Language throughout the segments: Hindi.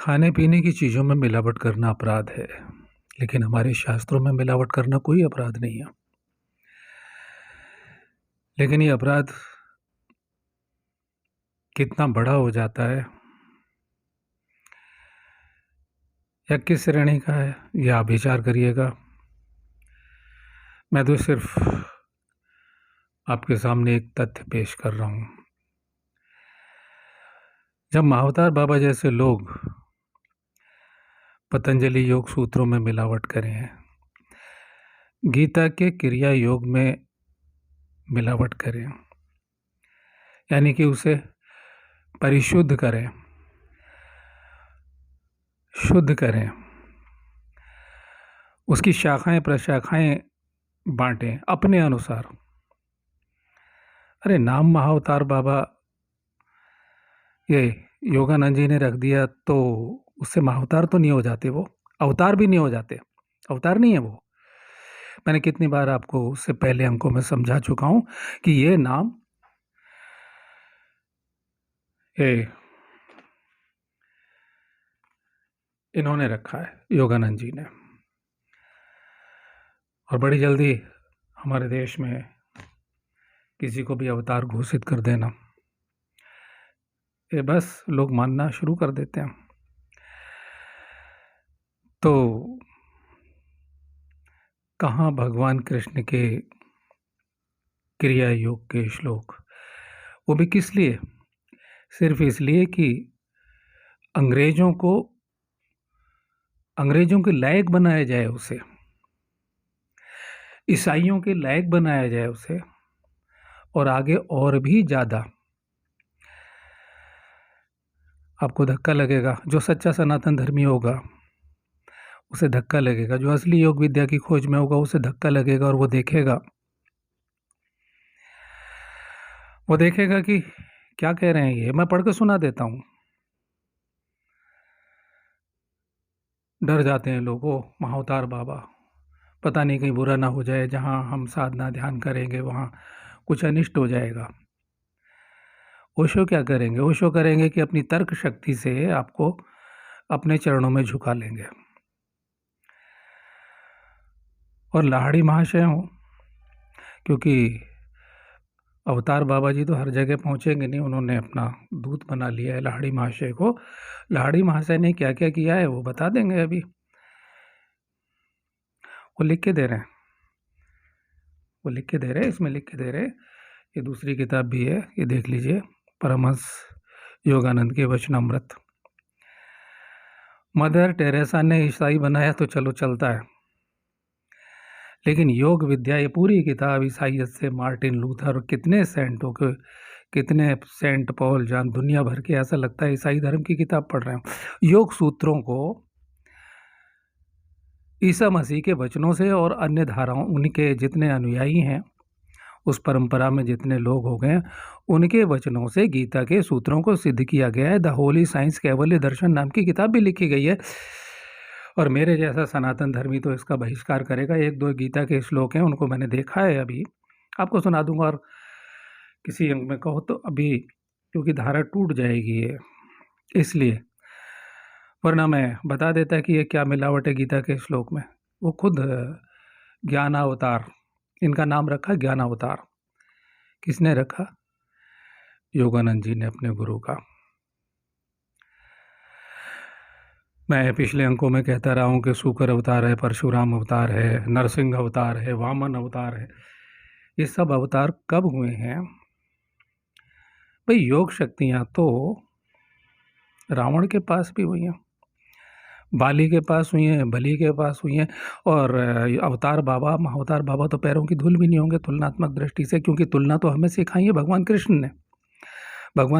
खाने पीने की चीज़ों में मिलावट करना अपराध है, लेकिन हमारे शास्त्रों में मिलावट करना कोई अपराध नहीं है। लेकिन ये अपराध कितना बड़ा हो जाता है या किस श्रेणी का है, यह आप विचार करिएगा। मैं तो सिर्फ आपके सामने एक तथ्य पेश कर रहा हूँ। जब महाअवतार बाबा जैसे लोग पतंजलि योग सूत्रों में मिलावट करें, गीता के क्रिया योग में मिलावट करें, यानी कि उसे परिशुद्ध करें, शुद्ध करें, उसकी शाखाएं प्रशाखाएं बांटें अपने अनुसार। अरे नाम महाअवतार बाबा ये योगानंद जी ने रख दिया तो उससे महाअवतार तो नहीं हो जाते, वो अवतार भी नहीं हो जाते। अवतार नहीं है वो। मैंने कितनी बार आपको उससे पहले अंकों में समझा चुका हूं कि ये नाम इन्होंने रखा है, योगानंद जी ने, और बड़ी जल्दी हमारे देश में किसी को भी अवतार घोषित कर देना, ये बस लोग मानना शुरू कर देते हैं। तो कहाँ भगवान कृष्ण के क्रिया योग के श्लोक, वो भी किस लिए? सिर्फ इसलिए कि अंग्रेजों के लायक बनाया जाए उसे, ईसाइयों के लायक बनाया जाए उसे, और आगे और भी ज़्यादा। आपको धक्का लगेगा, जो सच्चा सनातन धर्मी होगा उसे धक्का लगेगा, जो असली योग विद्या की खोज में होगा उसे धक्का लगेगा, और वो देखेगा कि क्या कह रहे हैं ये। मैं पढ़ के सुना देता हूँ। डर जाते हैं लोग, ओ महाअवतार बाबा, पता नहीं कहीं बुरा ना हो जाए, जहाँ हम साधना ध्यान करेंगे वहाँ कुछ अनिष्ट हो जाएगा। ओशो क्या करेंगे? ओशो करेंगे कि अपनी तर्क शक्ति से आपको अपने चरणों में झुका लेंगे। और लाहिड़ी महाशय हों, क्योंकि अवतार बाबा जी तो हर जगह पहुंचेंगे नहीं, उन्होंने अपना दूत बना लिया है लाहिड़ी महाशय को। लाहिड़ी महाशय ने क्या क्या किया है वो बता देंगे अभी, वो लिख के दे रहे हैं, इसमें लिख के दे रहे हैं। ये दूसरी किताब भी है, ये देख लीजिए, परमहंस योगानंद के वचनामृत। मदर टेरेसा ने ईसाई बनाया तो चलो चलता है, लेकिन योग विद्या ये पूरी किताब ईसाइयत से मार्टिन लूथर और कितने सेंट पॉल जॉन, दुनिया भर के, ऐसा लगता है ईसाई धर्म की किताब पढ़ रहे हैं। योग सूत्रों को ईसा मसीह के वचनों से और अन्य धाराओं, उनके जितने अनुयायी हैं, उस परंपरा में जितने लोग हो गए, उनके वचनों से गीता के सूत्रों को सिद्ध किया गया है। द होली साइंस कैवल्य दर्शन नाम की किताब भी लिखी गई है, और मेरे जैसा सनातन धर्मी तो इसका बहिष्कार करेगा। एक दो गीता के श्लोक हैं, उनको मैंने देखा है, अभी आपको सुना दूंगा, और किसी अंग में कहो तो अभी, क्योंकि धारा टूट जाएगी ये, इसलिए, वरना मैं बता देता कि ये क्या मिलावट है गीता के श्लोक में। वो खुद ज्ञानावतार, इनका नाम रखा ज्ञानावतार। किसने रखा? योगानंद जी ने, अपने गुरु का। मैं पिछले अंकों में कहता रहा हूँ कि शुकर अवतार है, परशुराम अवतार है, नरसिंह अवतार है, वामन अवतार है। ये सब अवतार कब हुए हैं भाई? योग शक्तियाँ तो रावण के पास भी हुई हैं, बाली के पास हुई हैं, बलि के पास हुई हैं, और अवतार बाबा, महाअवतार बाबा तो पैरों की धूल भी नहीं होंगे तुलनात्मक दृष्टि से, क्योंकि तुलना तो हमें सिखाई है भगवान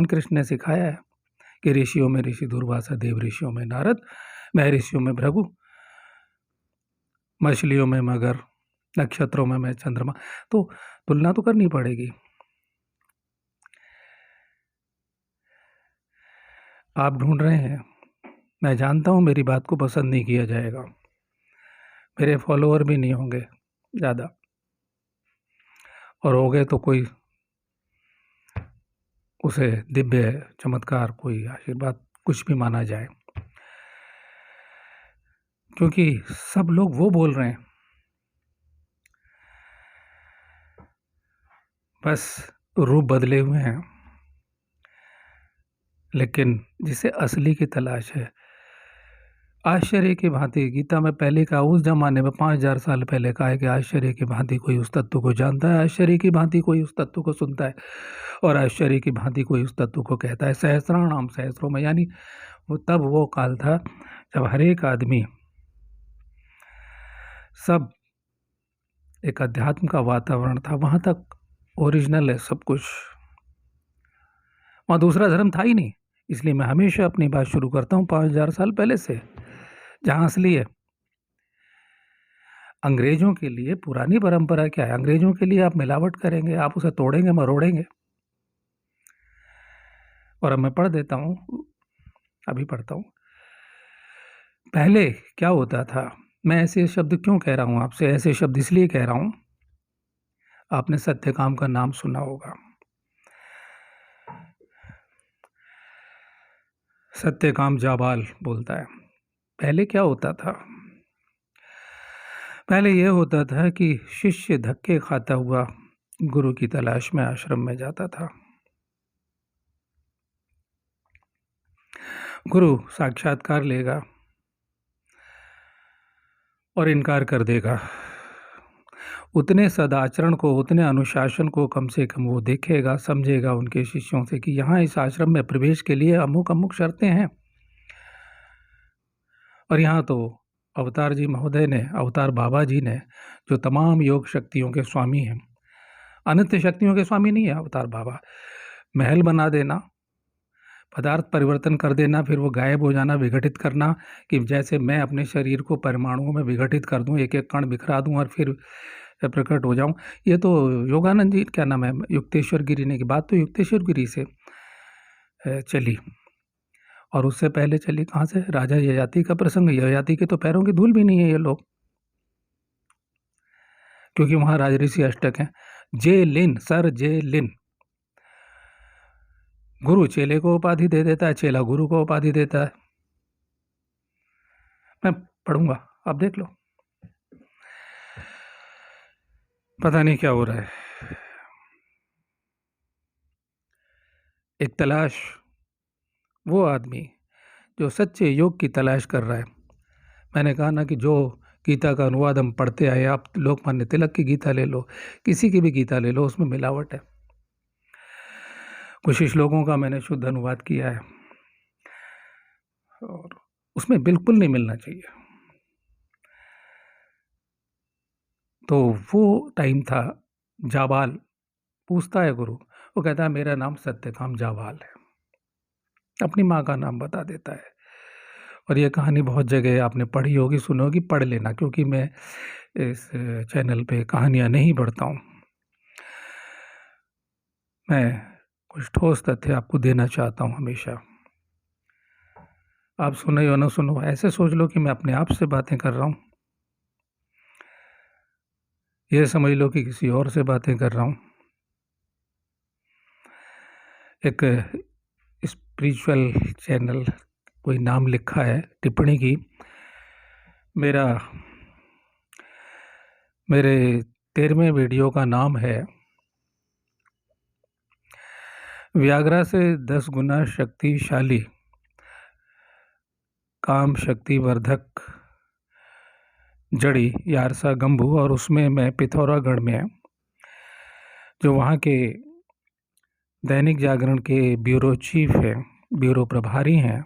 कृष्ण ने सिखाया है कि ऋषियों में ऋषि दुर्वासा, देव ऋषियों में नारद, महर्षियों में भृगु, मछलियों में मगर, नक्षत्रों में मैं चंद्रमा। तो तुलना तो करनी पड़ेगी। आप ढूंढ रहे हैं, मैं जानता हूँ मेरी बात को पसंद नहीं किया जाएगा, मेरे फॉलोअर भी नहीं होंगे ज़्यादा, और हो गए तो कोई उसे दिव्य चमत्कार, कोई आशीर्वाद, कुछ भी माना जाए। क्योंकि सब लोग वो बोल रहे हैं, बस रूप बदले हुए हैं, लेकिन जिसे असली की तलाश है, आश्चर्य की भांति गीता में पहले का उस जमाने में 5000 साल पहले कहा है कि आश्चर्य की भांति कोई उस तत्व को जानता है, आश्चर्य की भांति कोई उस तत्व को सुनता है, और आश्चर्य की भांति कोई उस तत्व को कहता है। सहस्राणाम सहस्रों में, यानी वो तब वो काल था जब हर एक आदमी, सब एक अध्यात्म का वातावरण था। वहां तक ओरिजिनल है सब कुछ, वहां दूसरा धर्म था ही नहीं। इसलिए मैं हमेशा अपनी बात शुरू करता हूँ 5000 साल पहले से, जहां असली है। अंग्रेजों के लिए पुरानी परंपरा क्या है? अंग्रेजों के लिए आप मिलावट करेंगे, आप उसे तोड़ेंगे मरोड़ेंगे। और अब मैं पढ़ देता हूँ, अभी पढ़ता हूँ। पहले क्या होता था, मैं ऐसे शब्द क्यों कह रहा हूँ आपसे, ऐसे शब्द इसलिए कह रहा हूँ, आपने सत्यकाम का नाम सुना होगा। सत्यकाम जाबाल बोलता है, पहले क्या होता था? पहले यह होता था कि शिष्य धक्के खाता हुआ गुरु की तलाश में आश्रम में जाता था। गुरु साक्षात्कार लेगा और इनकार कर देगा। उतने सदाचरण को, उतने अनुशासन को कम से कम वो देखेगा, समझेगा उनके शिष्यों से कि यहाँ इस आश्रम में प्रवेश के लिए अमुक अमुक शर्तें हैं। और यहाँ तो अवतार जी महोदय ने, अवतार बाबा जी ने, जो तमाम योग शक्तियों के स्वामी हैं, अनंत शक्तियों के स्वामी नहीं है अवतार बाबा, महल बना देना, पदार्थ परिवर्तन कर देना, फिर वो गायब हो जाना, विघटित करना, कि जैसे मैं अपने शरीर को परमाणुओं में विघटित कर दूं, एक एक कण बिखरा दूं और फिर प्रकट हो जाऊं। ये तो योगानंद जी, क्या नाम है, युक्तेश्वर गिरी ने की बात तो युक्तेश्वर गिरी से चली, और उससे पहले चली कहाँ से, राजा ययाति का प्रसंग। ययाति के तो पैरों की धूल भी नहीं है ये लोग, क्योंकि वहां राजऋषि अष्टक हैं। जे लिन, सर जे लिन। गुरु चेले को उपाधि दे देता है, चेला गुरु को उपाधि देता है। मैं पढ़ूंगा, आप देख लो, पता नहीं क्या हो रहा है। एक तलाश, वो आदमी जो सच्चे योग की तलाश कर रहा है। मैंने कहा ना कि जो गीता का अनुवाद हम पढ़ते आए, आप लोकमान्य तिलक की गीता ले लो, किसी की भी गीता ले लो, उसमें मिलावट है। कुछ श्लोकों का मैंने शुद्ध अनुवाद किया है और उसमें बिल्कुल नहीं मिलना चाहिए। तो वो टाइम था, जाबाल पूछता है गुरु, वो कहता है मेरा नाम सत्यकाम जाबाल है, अपनी माँ का नाम बता देता है। और ये कहानी बहुत जगह आपने पढ़ी होगी, सुनी होगी, पढ़ लेना, क्योंकि मैं इस चैनल पे कहानियाँ नहीं पढ़ता हूँ। मैं कुछ ठोस तथ्य आपको देना चाहता हूँ हमेशा। आप सुनो या ना सुनो, ऐसे सोच लो कि मैं अपने आप से बातें कर रहा हूँ, ये समझ लो कि किसी और से बातें कर रहा हूँ। एक स्पिरिचुअल चैनल, कोई नाम लिखा है टिप्पणी की, मेरे 13वें वीडियो का नाम है व्याग्रा से 10 गुना शक्तिशाली काम शक्ति वर्धक जड़ी यारसा गंभू। और उसमें मैं पिथौरागढ़ में, जो वहाँ के दैनिक जागरण के ब्यूरो चीफ हैं, ब्यूरो प्रभारी हैं,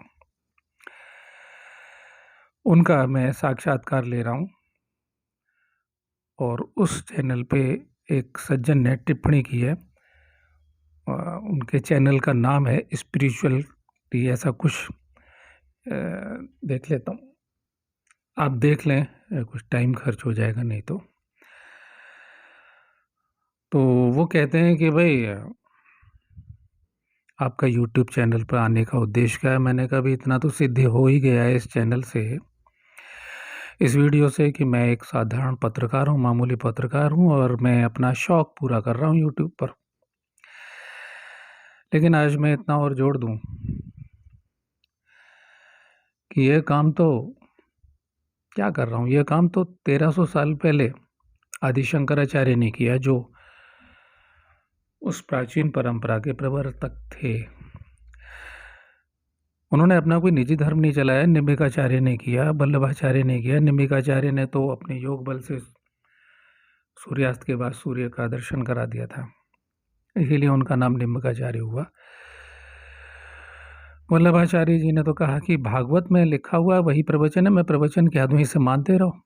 उनका मैं साक्षात्कार ले रहा हूँ। और उस चैनल पे एक सज्जन ने टिप्पणी की है, उनके चैनल का नाम है स्पिरिचुअल ऐसा कुछ, देख लेता हूँ, आप देख लें, कुछ टाइम खर्च हो जाएगा नहीं तो वो कहते हैं कि भाई आपका YouTube चैनल पर आने का उद्देश्य क्या है। मैंने कहा भी इतना तो सिद्ध हो ही गया है इस चैनल से, इस वीडियो से, कि मैं एक साधारण पत्रकार हूँ, मामूली पत्रकार हूँ, और मैं अपना शौक पूरा कर रहा हूँ YouTube पर। लेकिन आज मैं इतना और जोड़ दूँ कि यह काम तो क्या कर रहा हूँ? यह काम तो 1300 साल पहले आदि शंकराचार्य ने किया, जो उस प्राचीन परंपरा के प्रवर्तक थे। उन्होंने अपना कोई निजी धर्म नहीं चलाया। निम्बिकाचार्य ने किया, वल्लभाचार्य ने किया। निम्बिकाचार्य ने तो अपने योग बल से सूर्यास्त के बाद सूर्य का दर्शन करा दिया था, इसीलिए उनका नाम निम्बिकाचार्य हुआ। वल्लभाचार्य जी ने तो कहा कि भागवत में लिखा हुआ वही प्रवचन है, मैं प्रवचन कह दूं, इसे मानते रहो।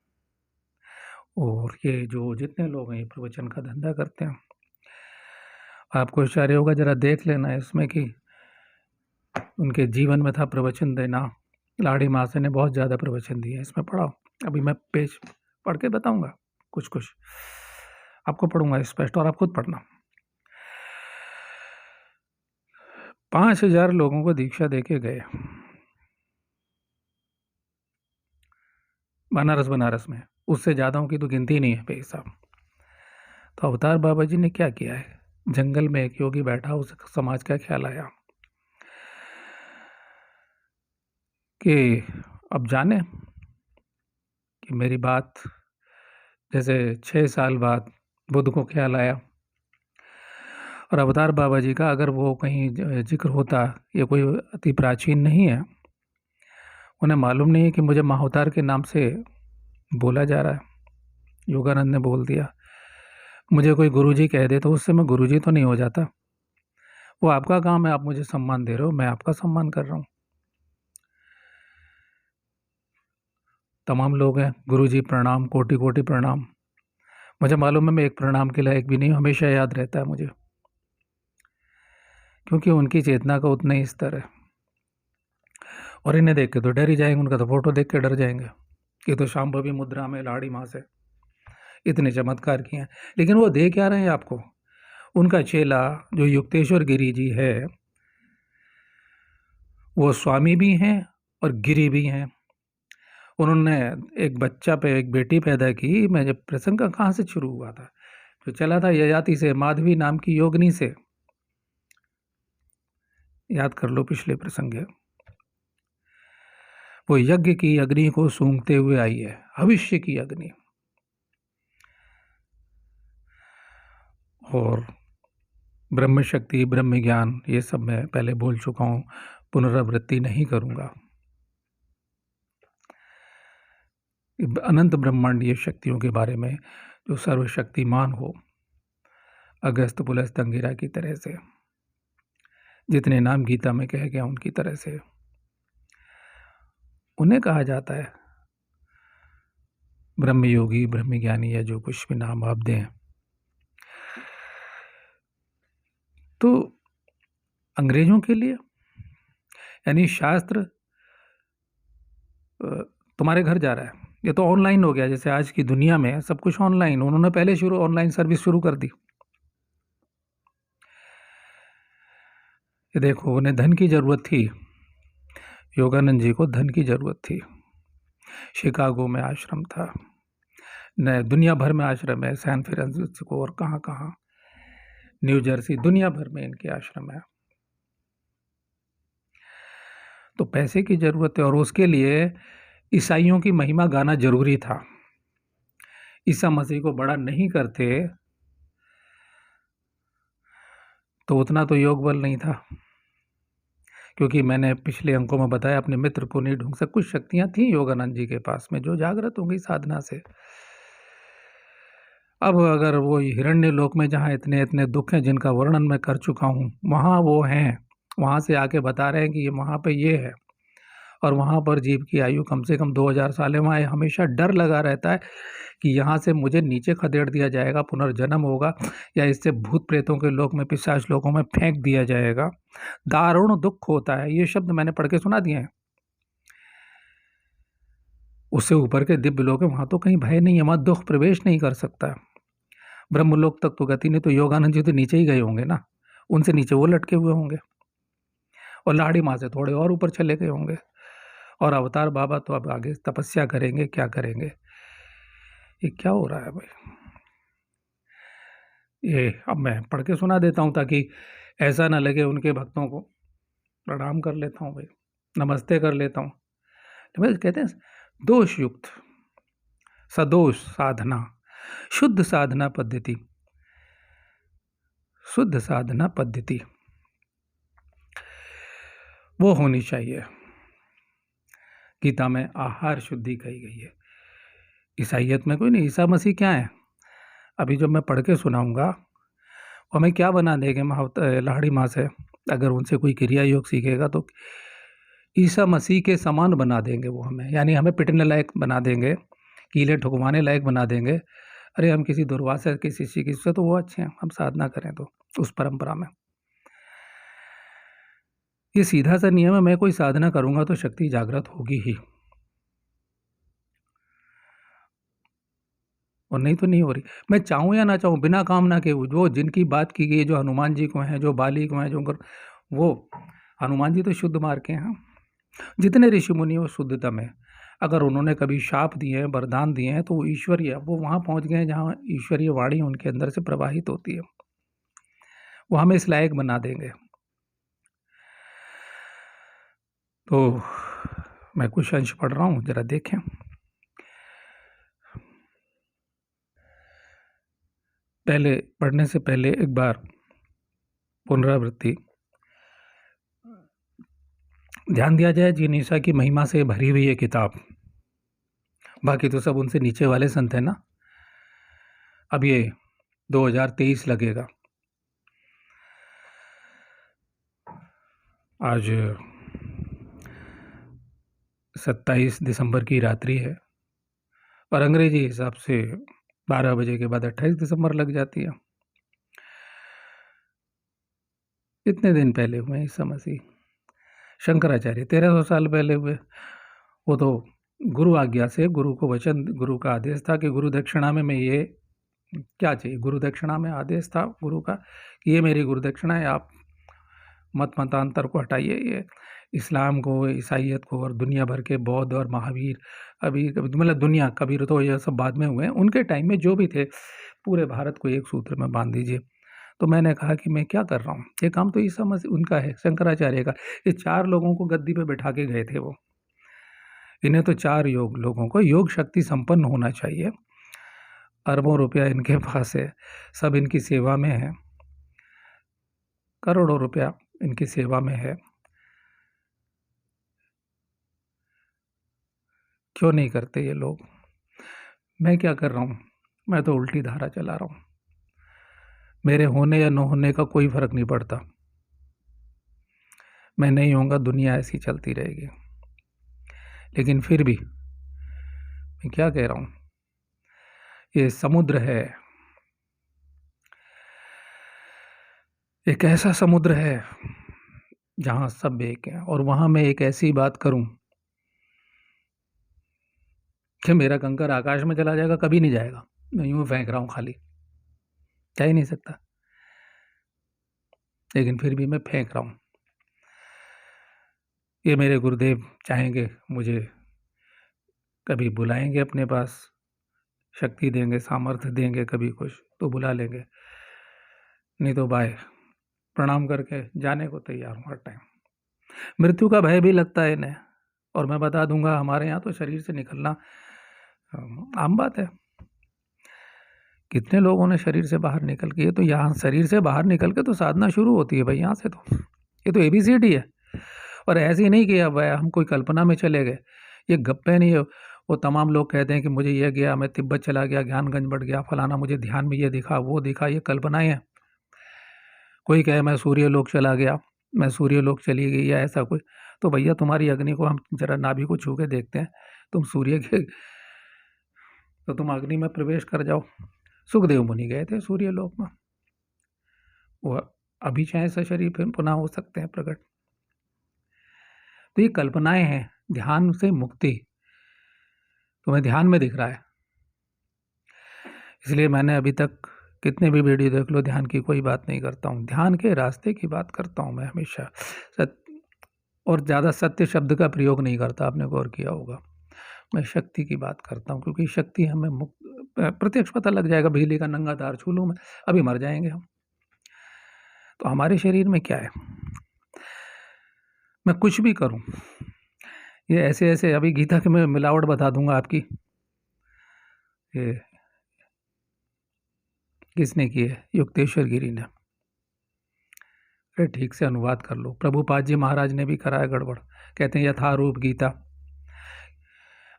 और ये जो जितने लोग हैं ये प्रवचन का धंधा करते हैं। आपको आश्चर्य होगा, जरा देख लेना इसमें कि उनके जीवन में था प्रवचन देना। लाड़ी मासे ने बहुत ज़्यादा प्रवचन दिए, इसमें पढ़ाओ। अभी मैं पेज पढ़ के बताऊंगा, कुछ कुछ आपको पढ़ूंगा स्पष्ट, और आप खुद पढ़ना। 5000 लोगों को दीक्षा देके गए बनारस में। उससे ज़्यादाओं की तो गिनती नहीं है भाई साहब। तो अवतार बाबा जी ने क्या किया है? जंगल में एक योगी बैठा, उस समाज का ख्याल आया कि अब जाने कि मेरी बात, जैसे 6 साल बाद बुद्ध को ख्याल आया, और अवतार बाबा जी का अगर वो कहीं जिक्र होता, ये कोई अति प्राचीन नहीं है, उन्हें मालूम नहीं है कि मुझे महाअवतार के नाम से बोला जा रहा है। योगानंद ने बोल दिया। मुझे कोई गुरुजी कह दे तो उससे मैं गुरुजी तो नहीं हो जाता। वो आपका काम है, आप मुझे सम्मान दे रहे हो, मैं आपका सम्मान कर रहा हूँ। तमाम लोग हैं, गुरुजी प्रणाम, कोटि कोटि प्रणाम। मुझे मालूम है मैं एक प्रणाम के लायक भी नहीं हूँ, हमेशा याद रहता है मुझे, क्योंकि उनकी चेतना का उतना ही स्तर है। और इन्हें देख के तो डर ही जाएंगे, उनका तो फोटो देख के डर जाएंगे कि तो शांभवी मुद्रा में लाड़ी माँ से इतने चमत्कार किए हैं। लेकिन वो दे क्या रहे हैं आपको? उनका चेला जो युक्तेश्वर गिरी जी है, वो स्वामी भी हैं और गिरी भी हैं। उन्होंने एक बच्चा पे एक बेटी पैदा की। मैं जब प्रसंग का कहाँ से शुरू हुआ था, जो चला था यजाति से, माधवी नाम की योगनी से, याद कर लो पिछले प्रसंग है। वो यज्ञ की अग्नि को सूंघते हुए आई है, भविष्य की अग्नि। और ब्रह्म शक्ति, ब्रह्म ज्ञान, ये सब मैं पहले बोल चुका हूँ, पुनरावृत्ति नहीं करूँगा। अनंत ब्रह्मांडीय शक्तियों के बारे में, जो सर्वशक्तिमान हो, अगस्त पुलस्त अंगिरा की तरह से, जितने नाम गीता में कहे गए उनकी तरह से, उन्हें कहा जाता है ब्रह्मयोगी, ब्रह्मज्ञानी, या जो कुछ भी नाम आप दें। तो अंग्रेजों के लिए यानी शास्त्र तुम्हारे घर जा रहा है। ये तो ऑनलाइन हो गया, जैसे आज की दुनिया में सब कुछ ऑनलाइन। उन्होंने पहले ऑनलाइन सर्विस शुरू कर दी। ये देखो, उन्हें धन की जरूरत थी, योगानंद जी को धन की जरूरत थी। शिकागो में आश्रम था, न दुनिया भर में आश्रम है, सैन फ्रांसिस्को और कहाँ कहाँ, न्यू जर्सी, दुनिया भर में इनके आश्रम है। तो पैसे की जरूरत है, और उसके लिए ईसाइयों की महिमा गाना जरूरी था। ईसा मसीह को बड़ा नहीं करते तो उतना तो योग बल नहीं था, क्योंकि मैंने पिछले अंकों में बताया अपने मित्र को नहीं ढूंढ सकता। कुछ शक्तियां थी योगानंद जी के पास में, जो जागृत हो गई साधना से। अब अगर वो हिरण्य लोक में, जहाँ इतने इतने दुख हैं जिनका वर्णन मैं कर चुका हूँ, वहाँ वो हैं, वहाँ से आके बता रहे हैं कि ये वहाँ पे ये है, और वहाँ पर जीव की आयु कम से कम 2000 साल है। वहाँ हमेशा डर लगा रहता है कि यहाँ से मुझे नीचे खदेड़ दिया जाएगा, पुनर्जन्म होगा, या इससे भूत प्रेतों के लोक में, पिशाच लोकों में फेंक दिया जाएगा। दारुण दुख होता है, ये शब्द मैंने पढ़ के सुना दिए हैं। उससे ऊपर के दिव्य लोक है, वहाँ तो कहीं भय नहीं है, वहाँ दुख प्रवेश नहीं कर सकता। ब्रह्मलोक तक तो गति नहीं। तो योगानंद जी तो नीचे ही गए होंगे ना, उनसे नीचे वो लटके हुए होंगे, और लाड़ी माँ से थोड़े और ऊपर चले गए होंगे। और अवतार बाबा तो अब आगे तपस्या करेंगे, क्या करेंगे। ये क्या हो रहा है भाई? ये अब मैं पढ़ के सुना देता हूँ, ताकि ऐसा ना लगे। उनके भक्तों को प्रणाम कर लेता हूँ भाई, नमस्ते कर लेता हूँ। कहते हैं दोष युक्त सदोष साधना, शुद्ध साधना पद्धति, शुद्ध साधना पद्धति वो होनी चाहिए। गीता में आहार शुद्धि कही गई है। ईसाइयत में कोई नहीं। ईसा मसीह क्या है? अभी जो मैं पढ़ के सुनाऊंगा वो हमें क्या बना देंगे लाहड़ी माँ से, अगर उनसे कोई क्रिया योग सीखेगा तो ईसा मसीह के समान बना देंगे वो हमें, यानी हमें पिटने लायक बना देंगे, कीले ठुकवाने लायक बना देंगे। अरे हम किसी दुर्वासा के शिष्य की से तो वो अच्छे हैं, हम साधना करें तो उस परंपरा में। ये सीधा सा नियम है, मैं कोई साधना करूंगा तो शक्ति जागृत होगी ही, और नहीं तो नहीं हो रही। मैं चाहूँ या ना चाहूँ, बिना कामना के वो जिनकी बात की गई, जो हनुमान जी को हैं, जो बाली को हैं, वो हनुमान जी तो शुद्ध मार्ग के हैं। जितने ऋषि मुनि वो शुद्धतम है। अगर उन्होंने कभी शाप दिए हैं, वरदान दिए हैं, तो वो ईश्वरीय, वो वहाँ पहुँच गए हैं जहाँ ईश्वरीय वाणी उनके अंदर से प्रवाहित होती है। वो हमें इस लायक बना देंगे। तो मैं कुछ अंश पढ़ रहा हूँ, जरा देखें। पहले पढ़ने से पहले एक बार पुनरावृत्ति ध्यान दिया जाए। जिन ईसा की महिमा से भरी हुई है किताब, बाकी तो सब उनसे नीचे वाले संत हैं ना। अब ये 2023 लगेगा, आज 27 दिसंबर की रात्रि है, और अंग्रेजी हिसाब से 12 बजे के बाद 28 दिसंबर लग जाती है। कितने दिन पहले हुए ईसा मसीह? शंकराचार्य 1300 साल पहले हुए। वो तो गुरु आज्ञा से, गुरु को वचन, गुरु का आदेश था कि गुरु दक्षिणा में मैं ये क्या चाहिए, गुरु दक्षिणा में आदेश था गुरु का कि ये मेरी गुरु दक्षिणा है, आप मतांतर को हटाइए। ये इस्लाम को, ईसाइयत को और दुनिया भर के बौद्ध और महावीर, अभी मतलब दुनिया, कबीर तो ये सब बाद में हुए हैं, उनके टाइम में जो भी थे, पूरे भारत को एक सूत्र में बांध दीजिए। तो मैंने कहा कि मैं क्या कर रहा हूँ, ये काम तो ईसा मसीह उनका है, शंकराचार्य का। ये 4 लोगों को गद्दी पे बैठा के गए थे वो। इन्हें तो 4 लोगों को योग शक्ति संपन्न होना चाहिए। अरबों रुपया इनके पास है, सब इनकी सेवा में है, करोड़ों रुपया इनकी सेवा में है। क्यों नहीं करते ये लोग? मैं क्या कर रहा हूँ? मैं तो उल्टी धारा चला रहा हूँ। मेरे होने या न होने का कोई फर्क नहीं पड़ता। मैं नहीं होऊंगा, दुनिया ऐसी चलती रहेगी। लेकिन फिर भी मैं क्या कह रहा हूँ, ये समुद्र है, एक ऐसा समुद्र है जहाँ सब एक है, और वहाँ मैं एक ऐसी बात करूँ कि मेरा कंकर आकाश में चला जाएगा, कभी नहीं जाएगा। मैं यूँ फेंक रहा हूँ खाली, जा ही नहीं सकता, लेकिन फिर भी मैं फेंक रहा हूँ। ये मेरे गुरुदेव चाहेंगे, मुझे कभी बुलाएंगे अपने पास, शक्ति देंगे, सामर्थ्य देंगे, कभी कुछ तो बुला लेंगे, नहीं तो बाय, प्रणाम करके जाने को तैयार हूँ हर टाइम। मृत्यु का भय भी लगता है इन्हें, और मैं बता दूंगा, हमारे यहाँ तो शरीर से निकलना आम बात है। कितने लोगों ने शरीर से बाहर निकल के, ये तो यहाँ शरीर से बाहर निकल के तो साधना शुरू होती है भाई, यहाँ से तो ये तो ABCD है। और ऐसे ही नहीं कि अब हम कोई कल्पना में चले गए, ये गप्पे नहीं है। वो तमाम लोग कहते हैं कि मुझे ये गया, मैं तिब्बत चला गया, ज्ञानगंज बढ़ गया, फलाना मुझे ध्यान में ये दिखा, वो दिखा, ये कल्पनाएं हैं। कोई कहे मैं सूर्यलोक चला गया, मैं सूर्यलोक चली गई, या ऐसा कुछ। तो भैया तुम्हारी अग्नि को हम जरा नाभि को छू के देखते हैं, तुम सूर्य के, तो तुम अग्नि में प्रवेश कर जाओ। सुखदेव मुनि गए थे सूर्यलोक में, वो अभी चाहे सशरीर फिर पुनः हो सकते हैं प्रकट। तो ये कल्पनाएं हैं। ध्यान से मुक्ति तुम्हें ध्यान में दिख रहा है, इसलिए मैंने अभी तक कितने भी वीडियो देख लो, ध्यान की कोई बात नहीं करता हूँ, ध्यान के रास्ते की बात करता हूँ मैं हमेशा। और ज़्यादा सत्य शब्द का प्रयोग नहीं करता, आपने गौर किया होगा। मैं शक्ति की बात करता हूँ, क्योंकि शक्ति हमें प्रत्यक्ष पता लग जाएगा। बिजली का नंगा तार छू लूँ मैं, अभी मर जाएंगे हम। तो हमारे शरीर में क्या है, मैं कुछ भी करूँ, ये ऐसे ऐसे, अभी गीता के मैं मिलावट बता दूंगा आपकी। ये किसने की है? युक्तेश्वर गिरी ने। अरे ठीक से अनुवाद कर लो। प्रभुपाद जी महाराज ने भी कराया गड़बड़, कहते हैं यथारूप गीता।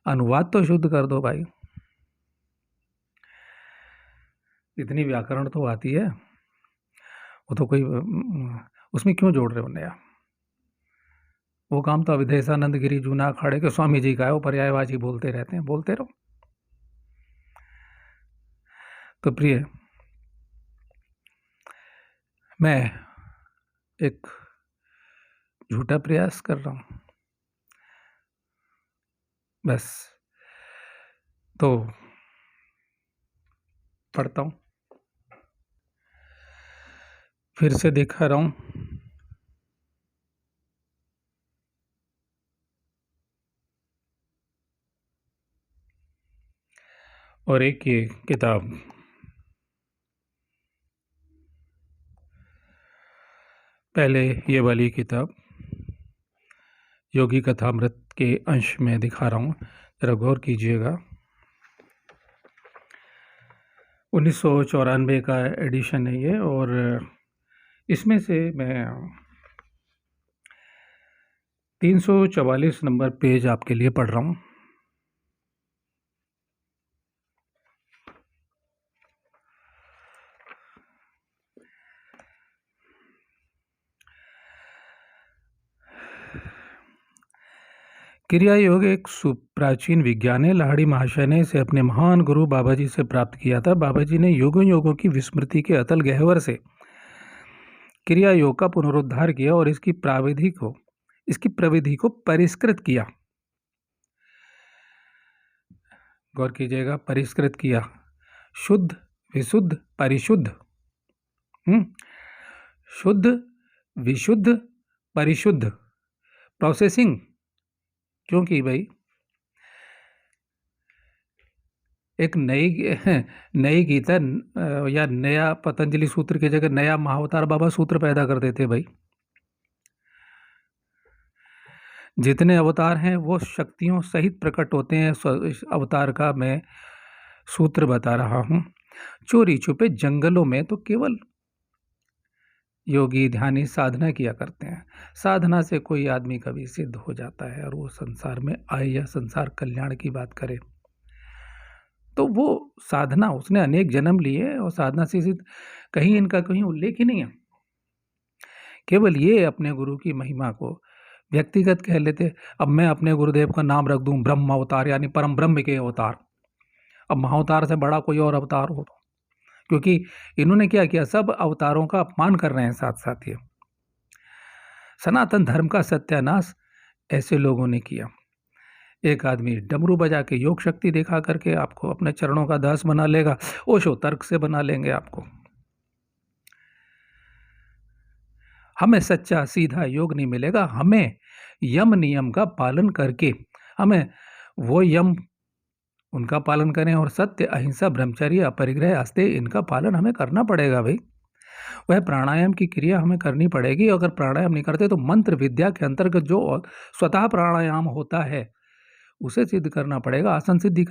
अनुवाद तो शुद्ध कर दो भाई, इतनी व्याकरण तो आती है, वो तो कोई उसमें क्यों जोड़ रहे हो नया? वो काम तो अवधेशानंद गिरी जूना अखाड़े के स्वामी जी का है, वो पर्यायवाची बोलते रहते हैं, बोलते रहो। तो प्रिय, मैं एक झूठा प्रयास कर रहा हूँ बस। तो पढ़ता हूँ, फिर से दिखा रहा हूँ। और एक ये किताब, पहले ये वाली किताब योगी कथामृत के अंश में दिखा रहा हूँ, जरा गौर कीजिएगा। 1994 का एडिशन है ये, और इसमें से मैं 344 नंबर पेज आपके लिए पढ़ रहा हूँ। क्रिया योग एक सुप्राचीन विज्ञान है। लाहिड़ी महाशय ने इसे अपने महान गुरु बाबा जी से प्राप्त किया था। बाबा जी ने योगों योगों की विस्मृति के अतल गहवर से क्रिया योग का पुनरुद्धार किया और इसकी प्रविधि को परिष्कृत किया। गौर कीजिएगा, परिष्कृत किया। शुद्ध, विशुद्ध, परिशुद्ध, शुद्ध, विशुद्ध, परिशुद्ध प्रोसेसिंग क्यों की भाई? एक नई गीता या नया पतंजलि सूत्र की जगह नया महाअवतार बाबा सूत्र पैदा कर देते भाई। जितने अवतार हैं वो शक्तियों सहित प्रकट होते हैं। इस अवतार का मैं सूत्र बता रहा हूँ। चोरी छुपे जंगलों में तो केवल योगी ध्यानी साधना किया करते हैं। साधना से कोई आदमी कभी सिद्ध हो जाता है और वो संसार में आए या संसार कल्याण की बात करे, तो वो साधना उसने अनेक जन्म लिए और साधना से सिद्ध कहीं इनका कहीं उल्लेख ही नहीं है। केवल ये अपने गुरु की महिमा को व्यक्तिगत कह लेते। अब मैं अपने गुरुदेव का नाम रख दूं ब्रह्म अवतार, यानी परम ब्रह्म के अवतार। अब महाअवतार से बड़ा कोई और अवतार हो तो, क्योंकि इन्होंने क्या किया, सब अवतारों का अपमान कर रहे हैं साथ साथ। ये सनातन धर्म का सत्यानाश ऐसे लोगों ने किया। एक आदमी डमरू बजा के योग शक्ति दिखा करके आपको अपने चरणों का दास बना लेगा, ओशो तर्क से बना लेंगे आपको। हमें सच्चा सीधा योग नहीं मिलेगा। हमें यम नियम का पालन करके, हमें वो यम उनका पालन करें, और सत्य, अहिंसा, ब्रह्मचर्य, अपरिग्रह, आस्ते, इनका पालन हमें करना पड़ेगा भाई। वह प्राणायाम की क्रिया हमें करनी पड़ेगी। अगर प्राणायाम नहीं करते तो मंत्र विद्या के अंतर्गत जो स्वतः प्राणायाम होता है उसे सिद्ध करना पड़ेगा। आसन सिद्धि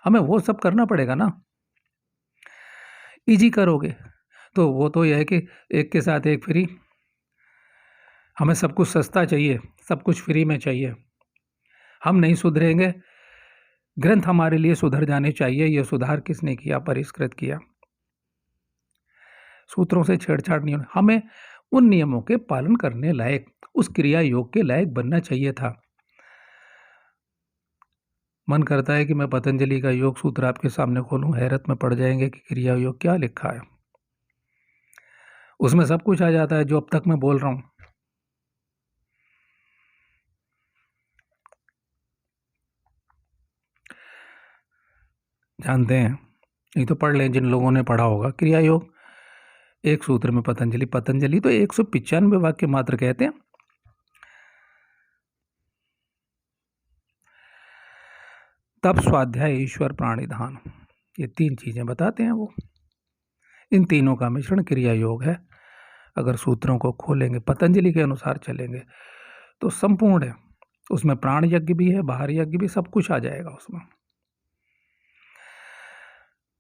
हमें वो सब करना पड़ेगा ना। इजी करोगे तो वो तो यह है कि एक के साथ एक फ्री। हमें सब कुछ सस्ता चाहिए, सब कुछ फ्री में चाहिए। हम नहीं सुधरेंगे, ग्रंथ हमारे लिए सुधर जाने चाहिए। यह सुधार किसने किया? परिष्कृत किया। सूत्रों से छेड़छाड़ नहीं होना। हमें उन नियमों के पालन करने लायक, उस क्रिया योग के लायक बनना चाहिए था। मन करता है कि मैं पतंजलि का योग सूत्र आपके सामने खोलूं, हैरत में पड़ जाएंगे कि क्रिया योग क्या लिखा है। उसमें सब कुछ आ जाता है जो अब तक मैं बोल रहा हूं। जानते हैं, नहीं तो पढ़ लें जिन लोगों ने पढ़ा होगा। क्रिया योग एक सूत्र में पतंजलि तो 195 वाक्य मात्र कहते हैं। तप, स्वाध्याय, ईश्वर, प्राणिधान, ये 3 चीजें बताते हैं वो। इन तीनों का मिश्रण क्रिया योग है। अगर सूत्रों को खोलेंगे, पतंजलि के अनुसार चलेंगे तो संपूर्ण है। उसमें प्राण यज्ञ भी है, बाहर यज्ञ भी, सब कुछ आ जाएगा उसमें।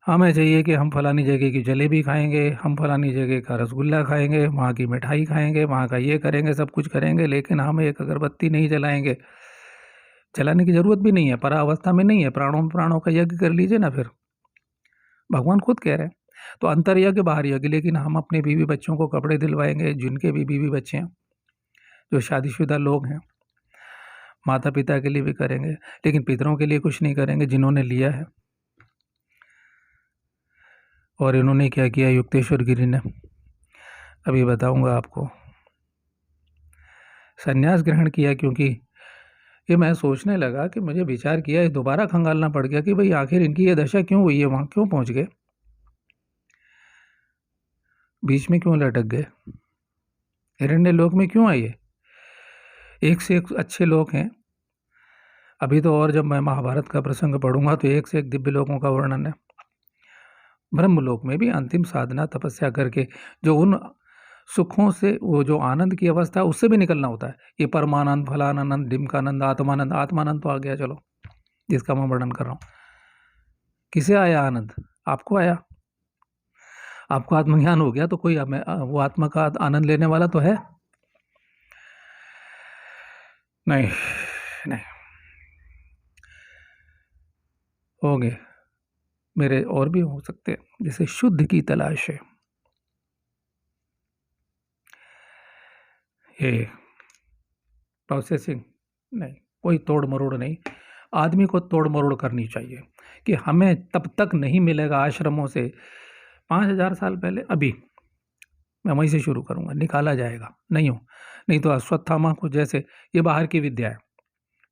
हमें चाहिए कि हम फलानी जगह की जलेबी खाएंगे, हम फलानी जगह का रसगुल्ला खाएंगे, वहाँ की मिठाई खाएंगे, वहाँ का ये करेंगे, सब कुछ करेंगे, लेकिन हम एक अगरबत्ती नहीं जलाएंगे। जलाने की जरूरत भी नहीं है, परावस्था में नहीं है, प्राणों में प्राणों का यज्ञ कर लीजिए ना फिर। भगवान खुद कह रहे हैं। तो अंतर यज्ञ बाहर यज्ञ, लेकिन हम अपने बीवी बच्चों को कपड़े दिलवाएंगे, जिनके भी बीवी बच्चे हैं, जो शादीशुदा लोग हैं, माता पिता के लिए भी करेंगे, लेकिन पितरों के लिए कुछ नहीं करेंगे जिन्होंने लिया है। और इन्होंने क्या किया युक्तेश्वर गिरी ने, अभी बताऊंगा आपको। संन्यास ग्रहण किया, क्योंकि ये मैं सोचने लगा कि मुझे विचार किया, दोबारा खंगालना पड़ गया कि भाई आखिर इनकी ये दशा क्यों हुई है, वहाँ क्यों पहुँच गए, बीच में क्यों लटक गए, हिरण्य लोक में क्यों आए। एक से एक अच्छे लोग हैं। अभी तो और जब मैं महाभारत का प्रसंग पढ़ूंगा तो एक से एक दिव्य लोगों का वर्णन है। ब्रह्मलोक में भी अंतिम साधना तपस्या करके जो उन सुखों से, वो जो आनंद की अवस्था है, उससे भी निकलना होता है। ये परमानंद, फलानंद, डिमकानंद, आत्मानंद। आत्मानंद तो आ गया, चलो, जिसका मैं वर्णन कर रहा हूँ। किसे आया आनंद? आपको आया। आपको आत्मज्ञान हो गया तो कोई वो आत्मा का आनंद लेने वाला तो है नहीं। नहीं होंगे, मेरे और भी हो सकते हैं। जैसे शुद्ध की तलाश है, ये प्रोसेसिंग नहीं, कोई तोड़ मरोड़ नहीं। आदमी को तोड़ मरोड़ करनी चाहिए कि हमें तब तक नहीं मिलेगा आश्रमों से। 5,000 साल पहले, अभी मैं वहीं से शुरू करूंगा, निकाला जाएगा नहीं हो। नहीं तो अश्वत्थामा को जैसे, ये बाहर की विद्या है।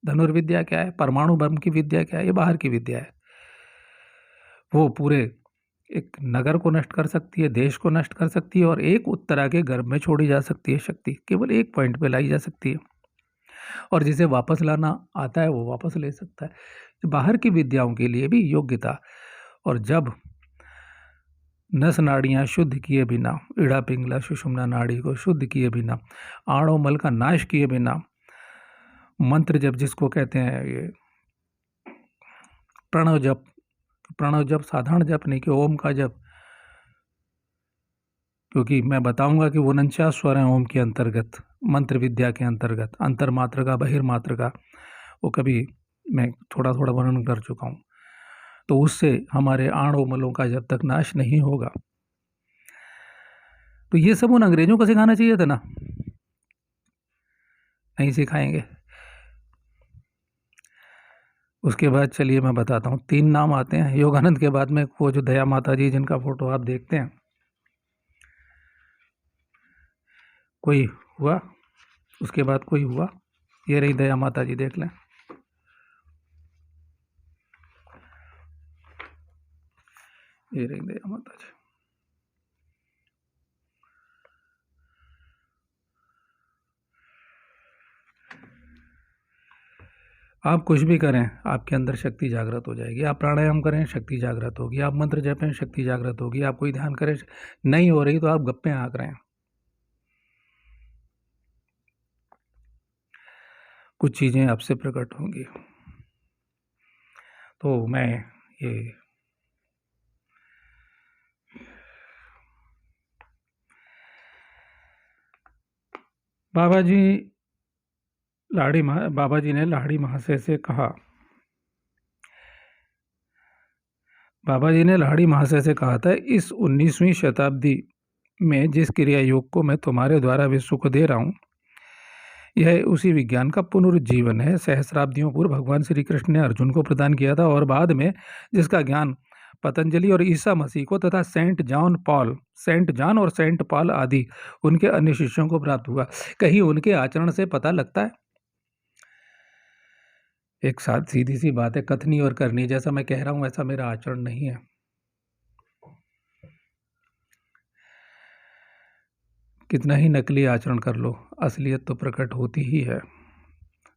धनुर्विद्या क्या है, परमाणु बम की विद्या क्या है, ये बाहर की विद्या है। वो पूरे एक नगर को नष्ट कर सकती है, देश को नष्ट कर सकती है, और एक उत्तरा के गर्भ में छोड़ी जा सकती है शक्ति, केवल एक पॉइंट पे लाई जा सकती है। और जिसे वापस लाना आता है वो वापस ले सकता है। तो बाहर की विद्याओं के लिए भी योग्यता। और जब नस नाड़ियाँ शुद्ध किए बिना, इड़ा पिंगला सुषुम्ना नाड़ी को शुद्ध किए बिना, आणो मल का नाश किए बिना, मंत्र जप जिसको कहते हैं, ये प्रणव जप, प्रणव जप साधारण जप नहीं कि ओम का जप, क्योंकि मैं बताऊंगा कि वो 49 स्वर हैं ओम के अंतर्गत, मंत्र विद्या के अंतर्गत, अंतर्मात्र का, बहिर्मात्र का, वो कभी मैं थोड़ा थोड़ा वर्णन कर चुका हूँ। तो उससे हमारे आणो मलों का जब तक नाश नहीं होगा, तो ये सब उन अंग्रेजों को सिखाना चाहिए था ना, नहीं सिखाएंगे। उसके बाद चलिए मैं बताता हूँ, 3 नाम आते हैं योगानंद के बाद में। वो जो दया माता जी जिनका फोटो आप देखते हैं, कोई हुआ, उसके बाद कोई हुआ, ये रही दया माता जी, देख लें। ये रही दया माता जी। आप कुछ भी करें, आपके अंदर शक्ति जागृत हो जाएगी। आप प्राणायाम करें, शक्ति जागृत होगी। आप मंत्र जपें, शक्ति जागृत होगी। आप कोई ध्यान करें, नहीं हो रही तो आप गप्पे हाँक रहे हैं। कुछ चीज़ें आपसे प्रकट होंगी। तो मैं ये बाबा जी बाबा जी ने लाड़ी महाशय से कहा, बाबा जी ने लाड़ी महाशय से कहा था, इस 19वीं शताब्दी में जिस क्रिया योग को मैं तुम्हारे द्वारा विश्व को दे रहा हूँ, यह उसी विज्ञान का पुनरुज्जीवन है। सहस्राब्दियों पूर्व भगवान श्री कृष्ण ने अर्जुन को प्रदान किया था, और बाद में जिसका ज्ञान पतंजलि और ईसा मसीह को तथा सेंट जॉन और सेंट पॉल आदि उनके अन्य शिष्यों को प्राप्त हुआ। कहीं उनके आचरण से पता लगता है? एक साथ सीधी सी बात है, कथनी और करनी। जैसा मैं कह रहा हूं वैसा मेरा आचरण नहीं है। कितना ही नकली आचरण कर लो, असलियत तो प्रकट होती ही है।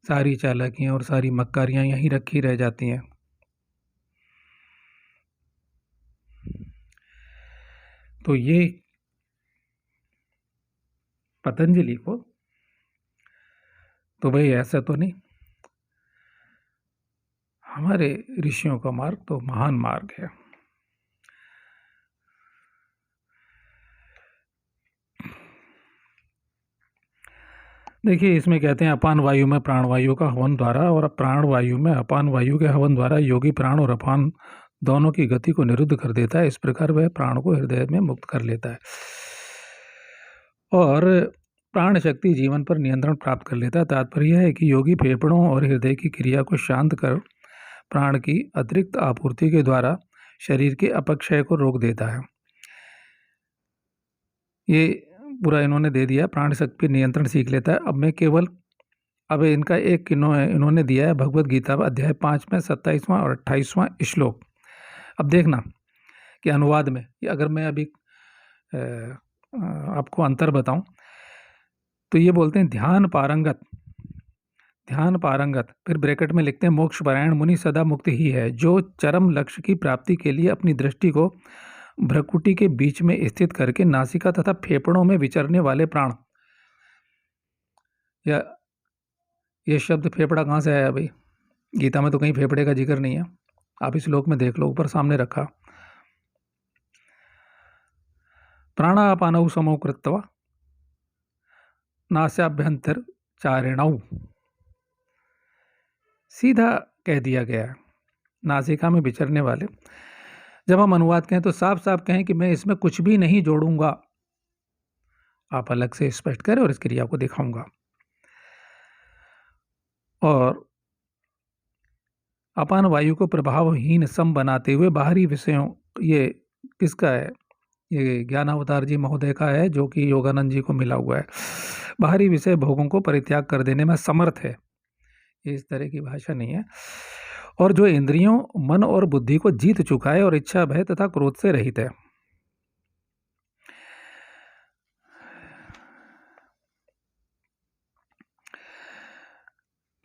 सारी चालाकियां और सारी मक्कारियां यहीं रखी रह जाती हैं। तो ये पतंजलि को, तो भाई ऐसा तो नहीं, हमारे ऋषियों का मार्ग तो महान मार्ग है। देखिए, इसमें कहते हैं अपान वायु में प्राण वायु का हवन द्वारा और प्राण वायु में अपान वायु के हवन द्वारा योगी प्राण और अपान दोनों की गति को निरुद्ध कर देता है। इस प्रकार वह प्राण को हृदय में मुक्त कर लेता है और प्राण शक्ति जीवन पर नियंत्रण प्राप्त कर लेता है। तात्पर्य यह है कि योगी फेफड़ों और हृदय की क्रिया को शांत कर प्राण की अतिरिक्त आपूर्ति के द्वारा शरीर के अपक्षय को रोक देता है। ये पूरा इन्होंने दे दिया, प्राण शक्ति नियंत्रण सीख लेता है। अब इनका एक इन्होंने दिया है भगवत गीता अध्याय 5 में 27वां और 28वां श्लोक। अब देखना कि अनुवाद में अगर मैं अभी आपको अंतर बताऊं तो ये बोलते हैं ध्यान पारंगत, फिर ब्रैकेट में लिखते हैं मोक्ष परायण मुनि सदा मुक्त ही है, जो चरम लक्ष्य की प्राप्ति के लिए अपनी दृष्टि को भ्रकुटी के बीच में स्थित करके नासिका तथा फेफड़ों में विचरने वाले प्राण। या ये शब्द फेफड़ा कहाँ से आया भाई? गीता में तो कहीं फेफड़े का जिक्र नहीं है। आप इस श्लोक में देख लो, ऊपर सामने रखा, प्राणापानौ समौ कृत्वा नास्याभ्यंतर चारिणौ, सीधा कह दिया गया है नासिका में विचरने वाले। जब हम अनुवाद कहें तो साफ साफ कहें कि मैं इसमें कुछ भी नहीं जोड़ूंगा, आप अलग से स्पष्ट करें और इस क्रिया को दिखाऊंगा। और अपान वायु को प्रभावहीन सम बनाते हुए बाहरी विषयों, ये किसका है? ये ज्ञानावतार जी महोदय का है, जो कि योगानंद जी को मिला हुआ है। बाहरी विषय भोगों को परित्याग कर देने में समर्थ है, ये इस तरह की भाषा नहीं है। और जो इंद्रियों, मन और बुद्धि को जीत चुका है और इच्छा, भय तथा क्रोध से रहित है।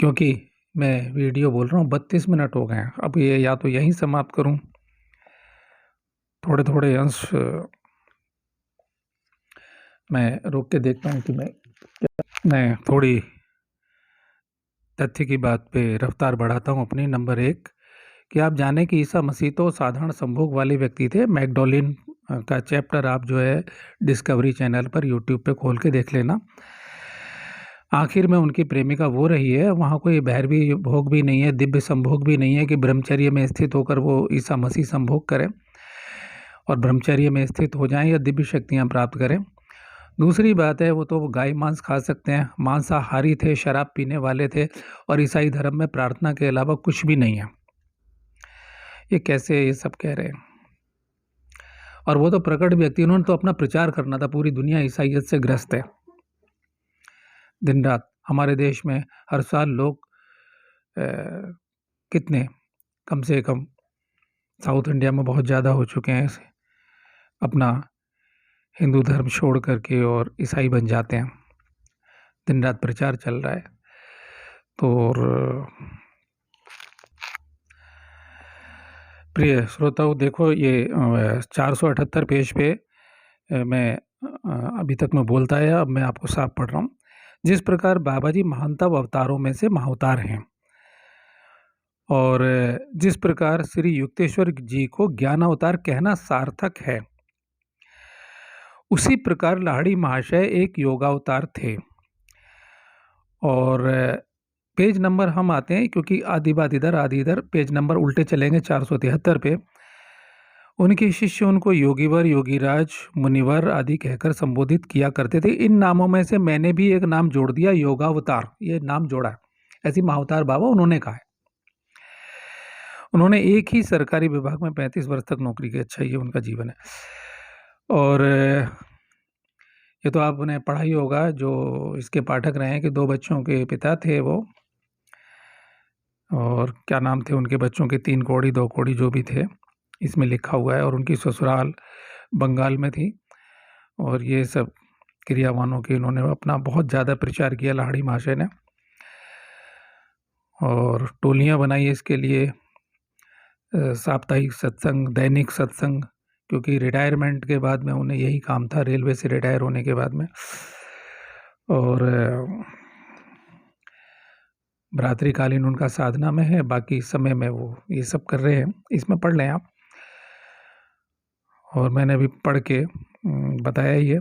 क्योंकि मैं वीडियो बोल रहा हूँ 32 मिनट हो गए हैं, अब ये या तो यहीं समाप्त करूं, थोड़े थोड़े अंश मैं रोक के देखता हूँ कि मैं थोड़ी तथ्य की बात पे रफ्तार बढ़ाता हूँ अपनी। नंबर 1 कि आप जाने कि ईसा मसीह तो साधारण संभोग वाले व्यक्ति थे। मैकडॉलिन का चैप्टर आप जो है डिस्कवरी चैनल पर यूट्यूब पे खोल के देख लेना। आखिर में उनकी प्रेमिका वो रही है, वहाँ कोई भैरवी भोग भी नहीं है, दिव्य संभोग भी नहीं है कि ब्रह्मचर्य में स्थित होकर वो ईसा मसीह संभोग करें और ब्रह्मचर्य में स्थित हो जाएं या दिव्य शक्तियाँ प्राप्त करें। दूसरी बात है, वो तो गाय मांस खा सकते हैं, मांसाहारी थे, शराब पीने वाले थे और ईसाई धर्म में प्रार्थना के अलावा कुछ भी नहीं है। ये कैसे ये सब कह रहे हैं? और वो तो प्रकट व्यक्ति, उन्होंने तो अपना प्रचार करना था, पूरी दुनिया ईसाइयत से ग्रस्त है। दिन रात हमारे देश में हर साल लोग कितने, कम से कम साउथ इंडिया में बहुत ज़्यादा हो चुके हैं, अपना हिंदू धर्म छोड़ करके और ईसाई बन जाते हैं। दिन रात प्रचार चल रहा है। तो प्रिय श्रोताओं, देखो ये 478 पेज पे मैं अभी तक मैं बोलता आया, अब मैं आपको साफ पढ़ रहा हूँ। जिस प्रकार बाबा जी महानतम अवतारों में से महाअवतार हैं और जिस प्रकार श्री युक्तेश्वर जी को ज्ञान अवतार कहना सार्थक है, उसी प्रकार लाहिड़ी महाशय एक योगावतार थे। और पेज नंबर हम आते हैं, क्योंकि आदि बात इधर आदि इधर, पेज नंबर उल्टे चलेंगे 473 पे। उनके शिष्य उनको योगीवर, योगीराज, मुनिवर आदि कहकर संबोधित किया करते थे। इन नामों में से मैंने भी एक नाम जोड़ दिया, योगावतार, ये नाम जोड़ा है। ऐसी महाअवतार बाबा उन्होंने कहा है। उन्होंने एक ही सरकारी विभाग में 35 वर्ष तक नौकरी की। अच्छा, ये उनका जीवन है। और ये तो आपने पढ़ा ही होगा, जो इसके पाठक रहे हैं, कि 2 बच्चों के पिता थे वो, और क्या नाम थे उनके बच्चों के, 3 कौड़ी 2 कौड़ी जो भी थे, इसमें लिखा हुआ है। और उनकी ससुराल बंगाल में थी। और ये सब क्रियावानों के इन्होंने अपना बहुत ज़्यादा प्रचार किया लाहिड़ी महाशय ने, और टोलियाँ बनाई इसके लिए, साप्ताहिक सत्संग, दैनिक सत्संग, क्योंकि रिटायरमेंट के बाद में उन्हें यही काम था, रेलवे से रिटायर होने के बाद में। और भ्रातृकालीन उनका साधना में है, बाकी समय में वो ये सब कर रहे हैं। इसमें पढ़ लें आप, और मैंने अभी पढ़ के बताया ही है।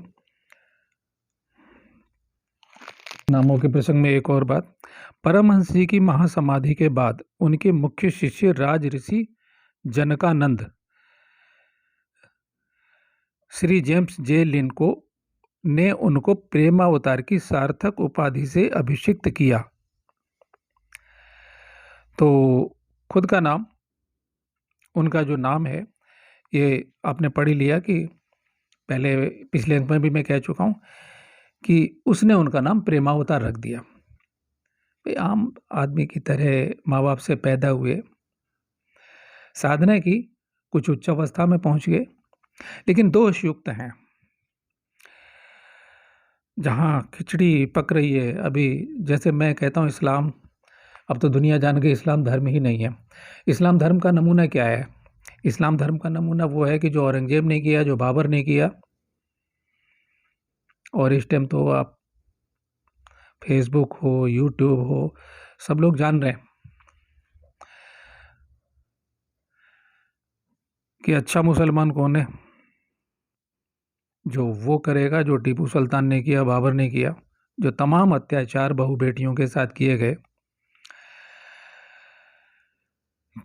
नामों के प्रसंग में एक और बात, परमहंस जी की महासमाधि के बाद उनके मुख्य शिष्य राज ऋषि जनकानंद श्री जेम्स जे लिन को ने उनको प्रेमावतार की सार्थक उपाधि से अभिषिक्त किया। तो खुद का नाम, उनका जो नाम है, ये आपने पढ़ ही लिया कि पहले पिछले अंक में भी मैं कह चुका हूँ कि उसने उनका नाम प्रेमावतार रख दिया। आम आदमी की तरह माँ बाप से पैदा हुए, साधना की, कुछ उच्च अवस्था में पहुंच गए, लेकिन दोष युक्त हैं। जहाँ खिचड़ी पक रही है अभी, जैसे मैं कहता हूँ इस्लाम, अब तो दुनिया जान गई इस्लाम धर्म ही नहीं है। इस्लाम धर्म का नमूना क्या है? इस्लाम धर्म का नमूना वो है कि जो औरंगजेब ने किया, जो बाबर ने किया, और इस टाइम तो आप फेसबुक हो, यूट्यूब हो, सब लोग जान रहे हैं कि अच्छा मुसलमान कौन है। जो वो करेगा जो टीपू सुल्तान ने किया, बाबर ने किया, जो तमाम अत्याचार बहू बेटियों के साथ किए गए,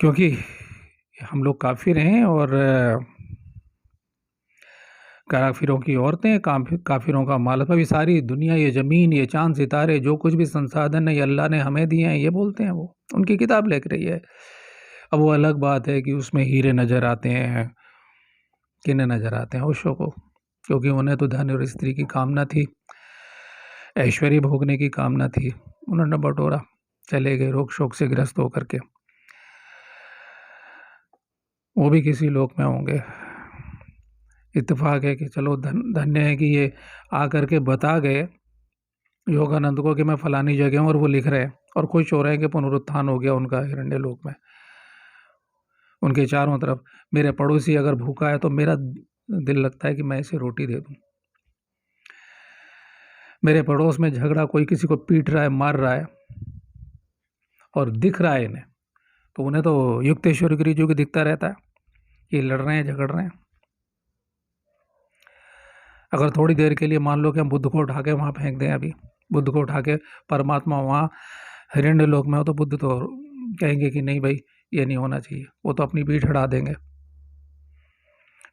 क्योंकि हम लोग काफिर हैं और काफिरों की औरतें, काफिरों का माल, अभी सारी दुनिया, ये ज़मीन, ये चांद सितारे, जो कुछ भी संसाधन है ये अल्लाह ने हमें दिए हैं, ये बोलते हैं। वो उनकी किताब लिख रही है। अब वो अलग बात है कि उसमें हीरे नज़र आते हैं, किन्हें नज़र आते हैं? ओशो को, क्योंकि उन्हें तो धन और स्त्री की कामना थी, ऐश्वर्य भोगने की कामना थी, उन्होंने बटोरा, चले गए रोग शोक से ग्रस्त होकर के। वो भी किसी लोक में होंगे। इत्तेफाक है कि चलो धन्य है कि ये आकर के बता गए योगानंद को कि मैं फलानी जगह हूँ, और वो लिख रहे हैं और खुश हो रहे हैं कि पुनरुत्थान हो गया उनका हिरण्य लोक में। उनके चारों तरफ मेरे पड़ोसी अगर भूखा है तो मेरा दिल लगता है कि मैं इसे रोटी दे दूं। मेरे पड़ोस में झगड़ा, कोई किसी को पीट रहा है, मार रहा है, और दिख रहा है इन्हें, तो उन्हें तो युक्तेश्वर गिरी जी को दिखता रहता है ये लड़ रहे हैं, झगड़ रहे हैं। अगर थोड़ी देर के लिए मान लो कि हम बुद्ध को उठा के वहाँ फेंक दें, अभी बुद्ध को उठा के परमात्मा वहाँ हिरण्य लोक में हो, तो बुद्ध तो कहेंगे कि नहीं भाई, ये नहीं होना चाहिए, वो तो अपनी पीठ हटा देंगे।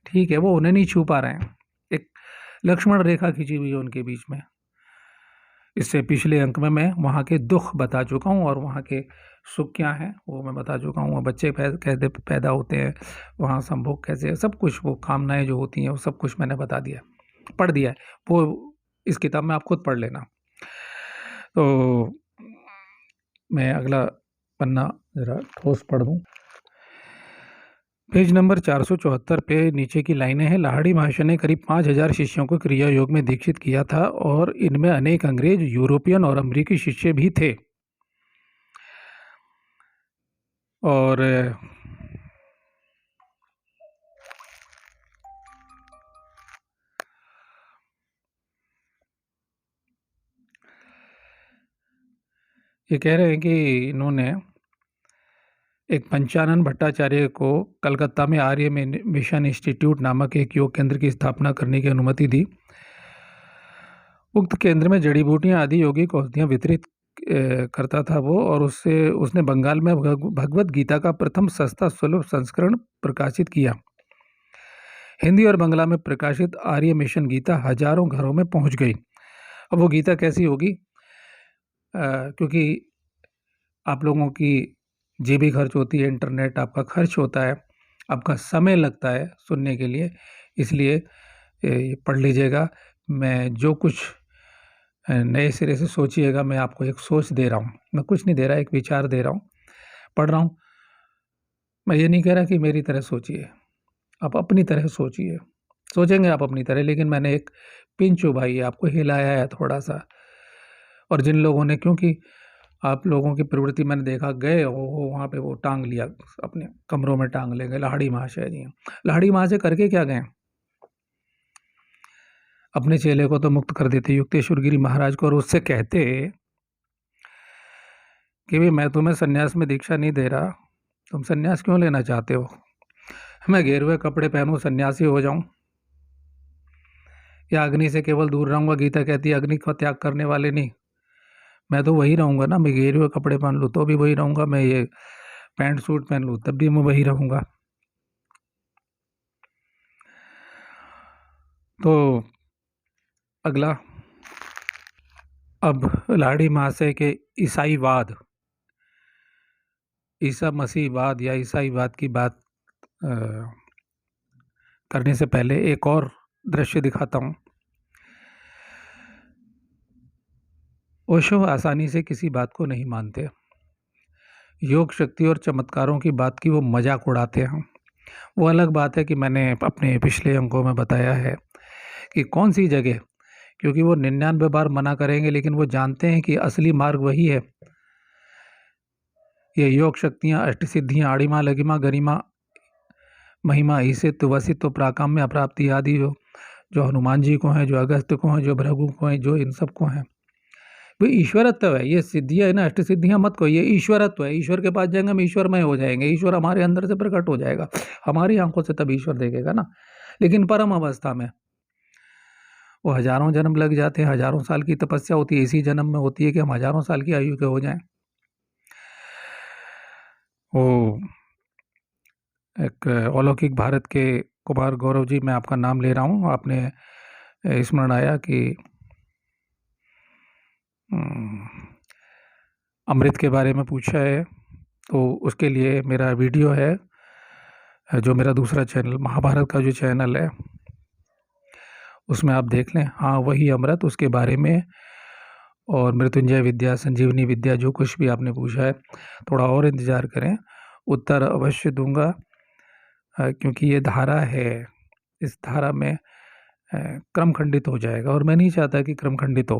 ठीक है, वो उन्हें नहीं छू पा रहे हैं, एक लक्ष्मण रेखा खींची हुई है उनके बीच में। इससे पिछले अंक में मैं वहाँ के दुख बता चुका हूँ और वहाँ के सुख क्या हैं वो मैं बता चुका हूँ। बच्चे कैसे पैदा होते हैं, वहाँ संभोग कैसे है, सब कुछ, वो कामनाएं जो होती हैं वो सब कुछ मैंने बता दिया, पढ़ दिया है। वो इस किताब में आप खुद पढ़ लेना। तो मैं अगला पन्ना ज़रा ठोस पढ़ दूँ। पेज नंबर 474 पे नीचे की लाइनें हैं। लाहिड़ी महाशय ने करीब 5000 शिष्यों को क्रिया योग में दीक्षित किया था और इनमें अनेक अंग्रेज, यूरोपियन और अमेरिकी शिष्य भी थे। और ये कह रहे हैं कि इन्होंने एक पंचानन भट्टाचार्य को कलकत्ता में आर्य मिशन इंस्टीट्यूट नामक एक योग केंद्र की स्थापना करने की अनुमति दी। उक्त केंद्र में जड़ी बूटियां आदि यौगिक औषधियाँ वितरित करता था वो, और उसने बंगाल में भगवत गीता का प्रथम सस्ता सुलभ संस्करण प्रकाशित किया। हिंदी और बांग्ला में प्रकाशित आर्य मिशन गीता हजारों घरों में पहुंच गई। अब वो गीता कैसी होगी, क्योंकि आप लोगों की जेबी खर्च होती है, इंटरनेट आपका खर्च होता है, आपका समय लगता है सुनने के लिए, इसलिए ये पढ़ लीजिएगा। मैं जो कुछ नए सिरे से सोचिएगा, मैं आपको एक सोच दे रहा हूँ, मैं कुछ नहीं दे रहा, एक विचार दे रहा हूँ, पढ़ रहा हूँ। मैं ये नहीं कह रहा कि मेरी तरह सोचिए, आप अपनी तरह सोचिए, सोचेंगे आप अपनी तरह, लेकिन मैंने एक पिंच उभाई है, आपको हिलाया है थोड़ा सा। और जिन लोगों ने, क्योंकि आप लोगों की प्रवृत्ति मैंने देखा, गए हो वहाँ पे वो टांग लिया, अपने कमरों में टांग ले गए। लाहिड़ी महाशय जी, लाहिड़ी महाशय करके क्या गए? अपने चेले को तो मुक्त कर देते युक्तेश्वर गिरी महाराज को, और उससे कहते कि भाई मैं तुम्हें सन्यास में दीक्षा नहीं दे रहा, तुम सन्यास क्यों लेना चाहते हो? मैं गेरुए कपड़े पहनूं, सन्यासी हो जाऊं, या अग्नि से केवल दूर रहूंगा? गीता कहती है अग्नि का त्याग करने वाले नहीं मैं तो वही रहूँगा ना, मैं गेरुए कपड़े पहन लूँ तो भी वही रहूँगा, मैं ये पैंट सूट पहन लूँ तब भी मैं वही रहूँगा। तो अगला, अब लाड़ी महाशय के ईसाईवाद, ईसा मसीहवाद या ईसाईवाद की बात अ, करने से पहले एक और दृश्य दिखाता हूँ। ओशो आसानी से किसी बात को नहीं मानते। योग शक्ति और चमत्कारों की बात की वो मजाक उड़ाते हैं। वो अलग बात है कि मैंने अपने पिछले अंकों में बताया है कि कौन सी जगह, क्योंकि वो 99 बार मना करेंगे लेकिन वो जानते हैं कि असली मार्ग वही है। ये योग शक्तियाँ, अष्टसिद्धियाँ, आड़िमा लघिमा गरिमा महिमा ईसित वसित प्राकाम्य अप्राप्ति आदि जो हनुमान जी को हैं, जो अगस्त्य को हैं, जो भृगु को हैं, जो इन सब को हैं, वो ईश्वरत्व है। ये सिद्धियाँ है ना, अष्ट सिद्धियाँ मत को, ये ईश्वरत्व है। ईश्वर के पास जाएंगे हम ईश्वरमय हो जाएंगे, ईश्वर हमारे अंदर से प्रकट हो जाएगा, हमारी आंखों से तब ईश्वर देखेगा ना। लेकिन परम अवस्था में वो हजारों जन्म लग जाते हैं, हजारों साल की तपस्या होती है, इसी जन्म में होती है कि हम हजारों साल की आयु के हो जाएं। वो एक अलौकिक भारत के कुमार गौरव जी, मैं आपका नाम ले रहा हूँ, आपने स्मरण आया कि अमृत के बारे में पूछा है, तो उसके लिए मेरा वीडियो है, जो मेरा दूसरा चैनल महाभारत का जो चैनल है उसमें आप देख लें। हाँ, वही अमृत, उसके बारे में, और मृत्युंजय विद्या, संजीवनी विद्या, जो कुछ भी आपने पूछा है, थोड़ा और इंतज़ार करें, उत्तर अवश्य दूंगा। क्योंकि ये धारा है, इस धारा में क्रम खंडित हो जाएगा और मैं नहीं चाहता कि क्रम खंडित हो,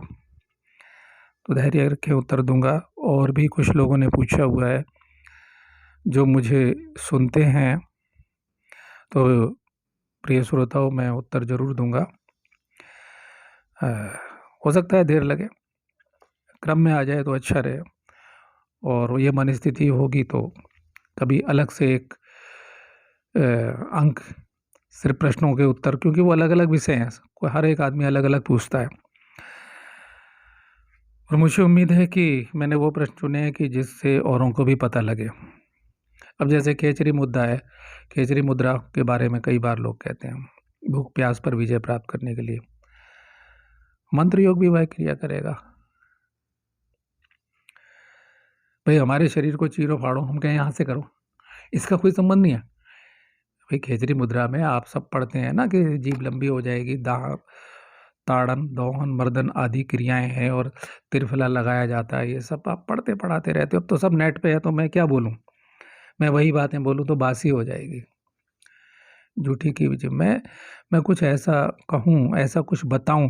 तो धैर्य रखें, उत्तर दूंगा। और भी कुछ लोगों ने पूछा हुआ है जो मुझे सुनते हैं, तो प्रिय श्रोताओं, मैं उत्तर जरूर दूंगा। हो सकता है देर लगे, क्रम में आ जाए तो अच्छा रहे, और ये मन स्थिति होगी तो कभी अलग से एक अंक सिर्फ प्रश्नों के उत्तर, क्योंकि वो अलग अलग विषय हैं, कोई हर एक आदमी अलग अलग पूछता है, और मुझे उम्मीद है कि मैंने वो प्रश्न चुने हैं कि जिससे औरों को भी पता लगे। अब जैसे खेचरी मुद्दा है, खेचरी मुद्रा के बारे में कई बार लोग कहते हैं भूख प्यास पर विजय प्राप्त करने के लिए मंत्र योग भी वह क्रिया करेगा। भाई हमारे शरीर को चीरो फाड़ो, हम कहें यहाँ से करो, इसका कोई संबंध नहीं है। भाई खेचरी मुद्रा में आप सब पढ़ते हैं ना कि जीभ लंबी हो जाएगी, दाह ताड़न दोहन मर्दन आदि क्रियाएं हैं, और त्रिफला लगाया जाता है, ये सब आप पढ़ते पढ़ाते रहते हो। अब तो सब नेट पे है, तो मैं क्या बोलूँ, मैं वही बातें बोलूँ तो बासी हो जाएगी, झूठी की वजह। मैं कुछ ऐसा कहूँ, ऐसा कुछ बताऊँ,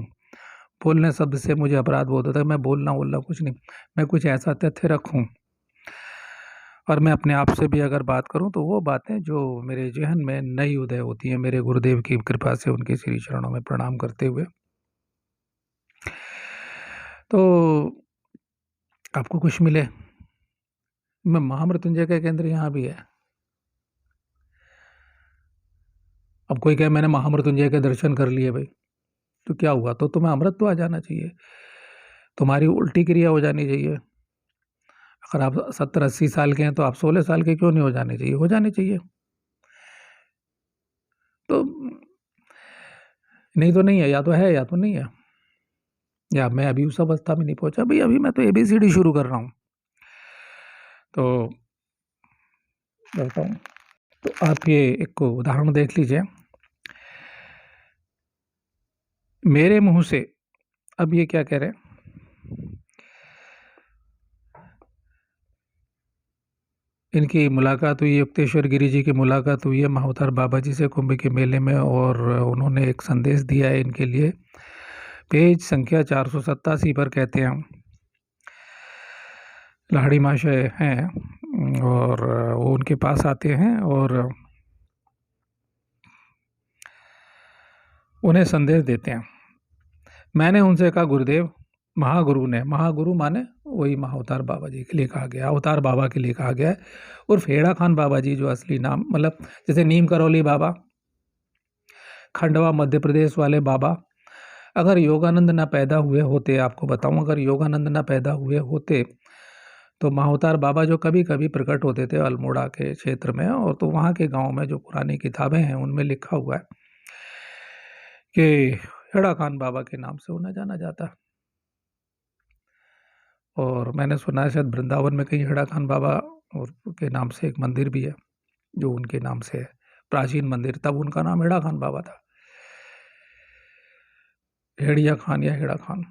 बोलने शब्द से मुझे अपराध बोध होता है, मैं बोलना कुछ नहीं, मैं कुछ ऐसा तथ्य रखूँ, और मैं अपने आप से भी अगर बात करूं तो वो बातें जो मेरे जहन में नई उदय होती हैं, मेरे गुरुदेव की कृपा से, उनके श्री चरणों में प्रणाम करते हुए। तो आपको कुछ मिले, मैं महामृत्युंजय का केंद्र यहाँ भी है। अब कोई कहे मैंने महामृत्युंजय के दर्शन कर लिए, भाई तो क्या हुआ, तो तुम्हें अमृत तो आ जाना चाहिए, तुम्हारी उल्टी क्रिया हो जानी चाहिए। अगर आप 70-80 साल के हैं तो आप 16 साल के क्यों नहीं हो जाने चाहिए, हो जाने चाहिए। तो नहीं तो नहीं है, या तो है या तो नहीं है, या मैं अभी उस अवस्था में नहीं पहुंचा। भाई अभी मैं तो ABCD शुरू कर रहा हूँ, तो बताऊँ। तो आप ये एक उदाहरण देख लीजिए मेरे मुंह से। अब ये क्या कह रहे हैं, इनकी मुलाकात हुई, युक्तेश्वर गिरी जी की मुलाकात हुई है महाअवतार बाबा जी से कुंभ के मेले में, और उन्होंने एक संदेश दिया है इनके लिए। पेज संख्या 487 पर कहते हैं, लाड़ी महाशय हैं और वो उनके पास आते हैं और उन्हें संदेश देते हैं। मैंने उनसे कहा गुरुदेव, महागुरु ने, महागुरु माने वही महाअवतार बाबा जी के लिए कहा गया, अवतार बाबा के लिए कहा गया है। और फेड़ा खान बाबा जी जो असली नाम, मतलब जैसे नीम करौली बाबा, खंडवा मध्य प्रदेश वाले बाबा, अगर योगानंद ना पैदा हुए होते, आपको बताऊं, अगर योगानंद ना पैदा हुए होते तो महाअवतार बाबा जो कभी कभी प्रकट होते थे अल्मोड़ा के क्षेत्र में, और तो वहाँ के गांव में जो पुरानी किताबें हैं उनमें लिखा हुआ है कि हेड़ा खान बाबा के नाम से उन्हें जाना जाता है। और मैंने सुना है शायद वृंदावन में कहीं हेड़ा खान बाबा और के नाम से एक मंदिर भी है जो उनके नाम से है, प्राचीन मंदिर, तब उनका नाम हेड़ा खान बाबा था, हेड़िया खान या हेड़ा खान।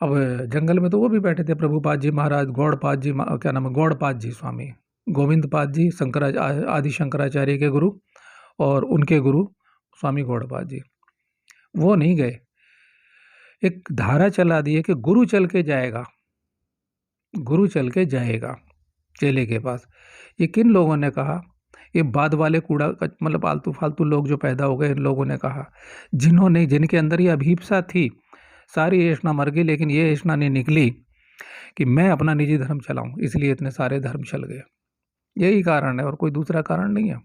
अब जंगल में तो वो भी बैठे थे, प्रभुपाद जी महाराज, गौड़पाद जी, क्या नाम है, गौड़पाद जी स्वामी, गोविंदपाद जी आदि शंकराचार्य के गुरु, और उनके गुरु स्वामी गौड़पाद जी, वो नहीं गए। एक धारा चला दी है कि गुरु चल के जाएगा, गुरु चल के जाएगा चेले के पास। ये किन लोगों ने कहा? ये बाद वाले कूड़ा मतलब आलतू फालतू लोग जो पैदा हो गए, इन लोगों ने कहा, जिन्होंने, जिनके अंदर ये अभीपसा थी, सारी ऐशना मर गई लेकिन ये ऐशना नहीं निकली कि मैं अपना निजी धर्म चलाऊं, इसलिए इतने सारे धर्म चल गए। यही कारण है और कोई दूसरा कारण नहीं है।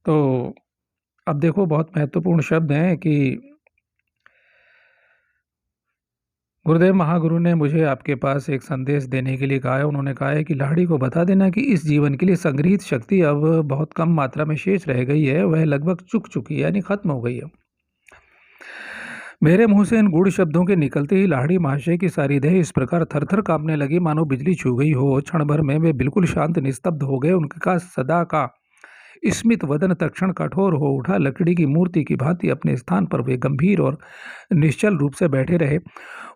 तो अब देखो, बहुत महत्वपूर्ण शब्द हैं कि गुरुदेव महागुरु ने मुझे आपके पास एक संदेश देने के लिए कहा है। उन्होंने कहा है कि लाहिड़ी को बता देना कि इस जीवन के लिए संग्रहित शक्ति अब बहुत कम मात्रा में शेष रह गई है, वह लगभग चुक चुकी है, यानी खत्म हो गई है। मेरे मुंह से इन गूढ़ शब्दों के निकलते ही लाहिड़ी महाशय की सारी देह इस प्रकार थरथर कांपने लगी मानो बिजली छू गई हो। क्षण भर में वे बिल्कुल शांत निस्तब्ध हो गए। उनका सदा का स्मित वदन तत्क्षण कठोर हो उठा। लकड़ी की मूर्ति की भांति अपने स्थान पर वे गंभीर और निश्चल रूप से बैठे रहे।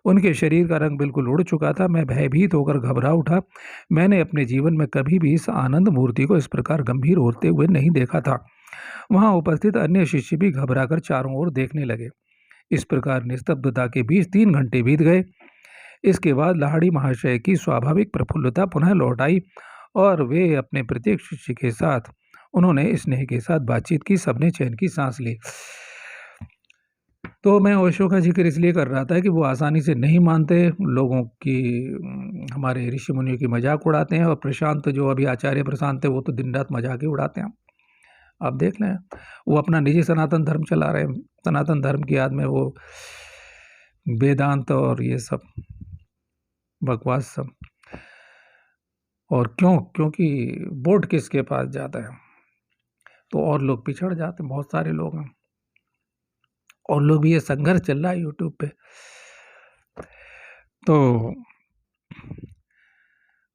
उनके शरीर का रंग बिल्कुल उड़ चुका था। मैं भयभीत होकर घबरा उठा। मैंने अपने जीवन में कभी भी इस आनंद मूर्ति को इस प्रकार गंभीर होते हुए नहीं देखा था। वहां उपस्थित अन्य शिष्य भी घबराकर चारों ओर देखने लगे। इस प्रकार निस्तब्धता के बीच 3 घंटे बीत गए। इसके बाद लाहिड़ी महाशय की स्वाभाविक प्रफुल्लता पुनः लौट आई और वे अपने प्रत्येक शिष्य के साथ, उन्होंने स्नेह के साथ बातचीत की। सबने चैन की सांस ली। तो मैं ओशो का जिक्र इसलिए कर रहा था कि वो आसानी से नहीं मानते लोगों की, हमारे ऋषि मुनियों की मजाक उड़ाते हैं। और प्रशांत, जो अभी आचार्य प्रशांत है, वो तो दिन रात मजाक ही उड़ाते हैं। आप देख लें, वो अपना निजी सनातन धर्म चला रहे हैं। सनातन धर्म की याद में वो वेदांत और ये सब बकवास सब। और क्यों? क्योंकि वोट किसके पास जाता है तो और लोग पिछड़ जाते हैं। बहुत सारे लोग हैं और लोग भी, ये संघर्ष चल रहा है यूट्यूब पे। तो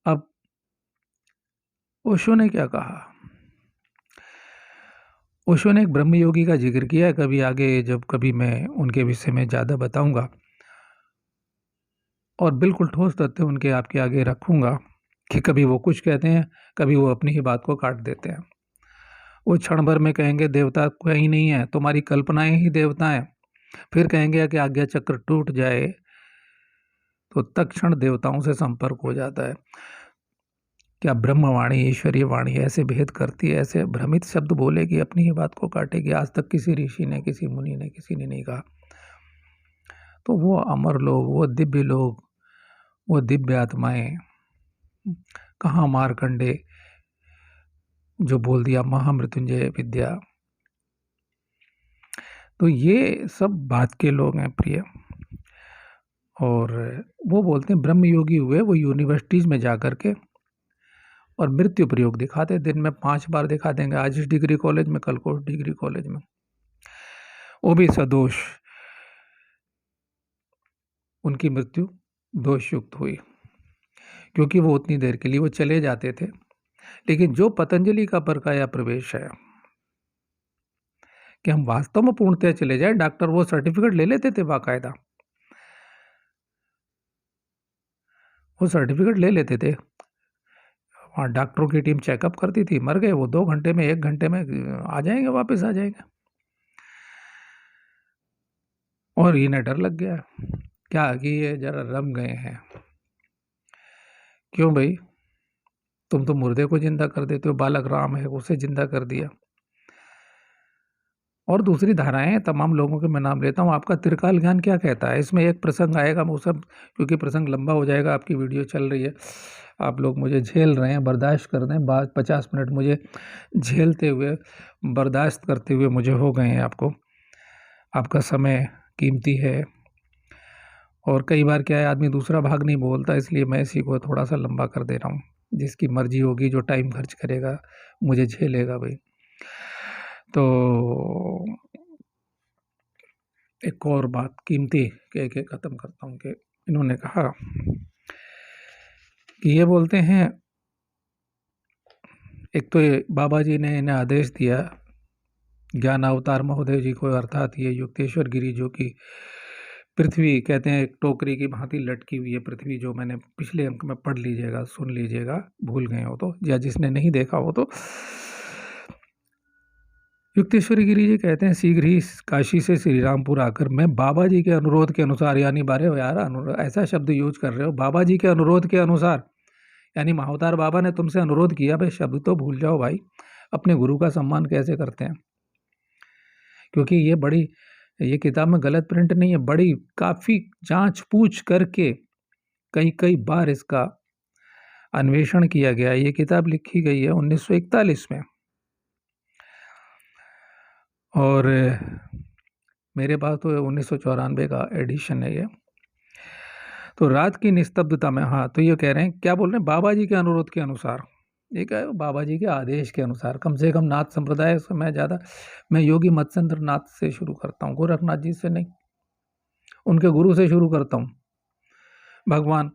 अब ओशो ने क्या कहा? ओशो ने एक ब्रह्म योगी का जिक्र किया है। कभी आगे जब कभी मैं उनके विषय में ज़्यादा बताऊंगा और बिल्कुल ठोस तथ्य उनके आपके आगे रखूंगा कि कभी वो कुछ कहते हैं, कभी वो अपनी ही बात को काट देते हैं। वो क्षण भर में कहेंगे देवता कोई नहीं है, तुम्हारी कल्पनाएं ही देवता हैं। फिर कहेंगे कि आज्ञा चक्र टूट जाए तो तत्क्षण देवताओं से संपर्क हो जाता है। क्या ब्रह्मवाणी, ईश्वरीय वाणी ऐसे भेद करती है, ऐसे भ्रमित शब्द बोलेगी, अपनी ही बात को काटेगी। आज तक किसी ऋषि ने, किसी मुनि ने, किसी ने नहीं कहा। तो वो अमर लोग, वो दिव्य लोग, वो दिव्य आत्माएं, कहाँ मारकंडे जो बोल दिया महामृत्युंजय विद्या। तो ये सब बात के लोग हैं प्रिय। और वो बोलते हैं ब्रह्म योगी हुए, वो यूनिवर्सिटीज में जा कर के और मृत्यु प्रयोग दिखाते, दिन में 5 बार दिखा देंगे। आज इस डिग्री कॉलेज में, कल को डिग्री कॉलेज में, वो भी सदोष। उनकी मृत्यु दोषयुक्त हुई क्योंकि वो उतनी देर के लिए वो चले जाते थे। लेकिन जो पतंजलि का परकाया प्रवेश है कि हम वास्तव में पूर्णतः चले जाए, डॉक्टर वो सर्टिफिकेट ले लेते थे, बाकायदा वो सर्टिफिकेट ले लेते थे। वहाँ डॉक्टरों की टीम चेकअप करती थी, मर गए वो 2 घंटे में, 1 घंटे में आ जाएंगे, वापस आ जाएंगे। और इन्हें डर लग गया क्या कि ये जरा रम गए हैं। क्यों भाई? तुम तो मुर्दे को जिंदा कर देते हो। बालक राम है, उसे जिंदा कर दिया। और दूसरी धाराएं तमाम लोगों के मैं नाम लेता हूँ। आपका त्रिकाल ज्ञान क्या कहता है? इसमें एक प्रसंग आएगा, वो सब क्योंकि प्रसंग लंबा हो जाएगा, आपकी वीडियो चल रही है, आप लोग मुझे झेल रहे हैं, बर्दाश्त कर दें। 50 मिनट मुझे झेलते हुए, बर्दाश्त करते हुए मुझे हो गए हैं। आपका समय कीमती है, और कई बार क्या है, आदमी दूसरा भाग नहीं बोलता, इसलिए मैं इसी को थोड़ा सा लंबा कर दे रहा हूँ। जिसकी मर्जी होगी, जो टाइम खर्च करेगा मुझे झेलेगा भाई। तो एक और बात कीमती कह के ख़त्म करता हूँ कि इन्होंने कहा कि ये बोलते हैं, एक तो ये बाबा जी ने इन्हें आदेश दिया, ज्ञान अवतार महोदय जी को, अर्थात ये युक्तेश्वर गिरी, जो कि पृथ्वी कहते हैं, एक टोकरी की भांति लटकी हुई है पृथ्वी, जो मैंने पिछले अंक में पढ़ लीजिएगा, सुन लीजिएगा, भूल गए हो तो, या जिसने नहीं देखा हो तो। युक्तेश्वर गिरी जी कहते हैं, शीघ्र ही काशी से श्री रामपुर आकर मैं बाबा जी के अनुरोध के अनुसार, यानी बारे हो यार, ऐसा शब्द यूज कर रहे हो, बाबा जी के अनुरोध के अनुसार, यानी महाअवतार बाबा ने तुमसे अनुरोध किया। भाई शब्द तो भूल जाओ भाई, अपने गुरु का सम्मान कैसे करते हैं। क्योंकि ये किताब में गलत प्रिंट नहीं है, बड़ी काफ़ी जांच पूछ करके कई बार इसका अन्वेषण किया गया। ये किताब लिखी गई है 1941 में, और मेरे पास तो 1994 का एडिशन है ये। तो रात की निस्तब्धता में, हाँ, तो ये कह रहे हैं, क्या बोल रहे हैं, बाबा जी के अनुरोध के अनुसार, ये क्या है, बाबा जी के आदेश के अनुसार। कम से कम नाथ संप्रदाय से मैं योगी मत्स्येंद्र नाथ से शुरू करता हूँ, गोरखनाथ जी से नहीं, उनके गुरु से शुरू करता हूँ। भगवान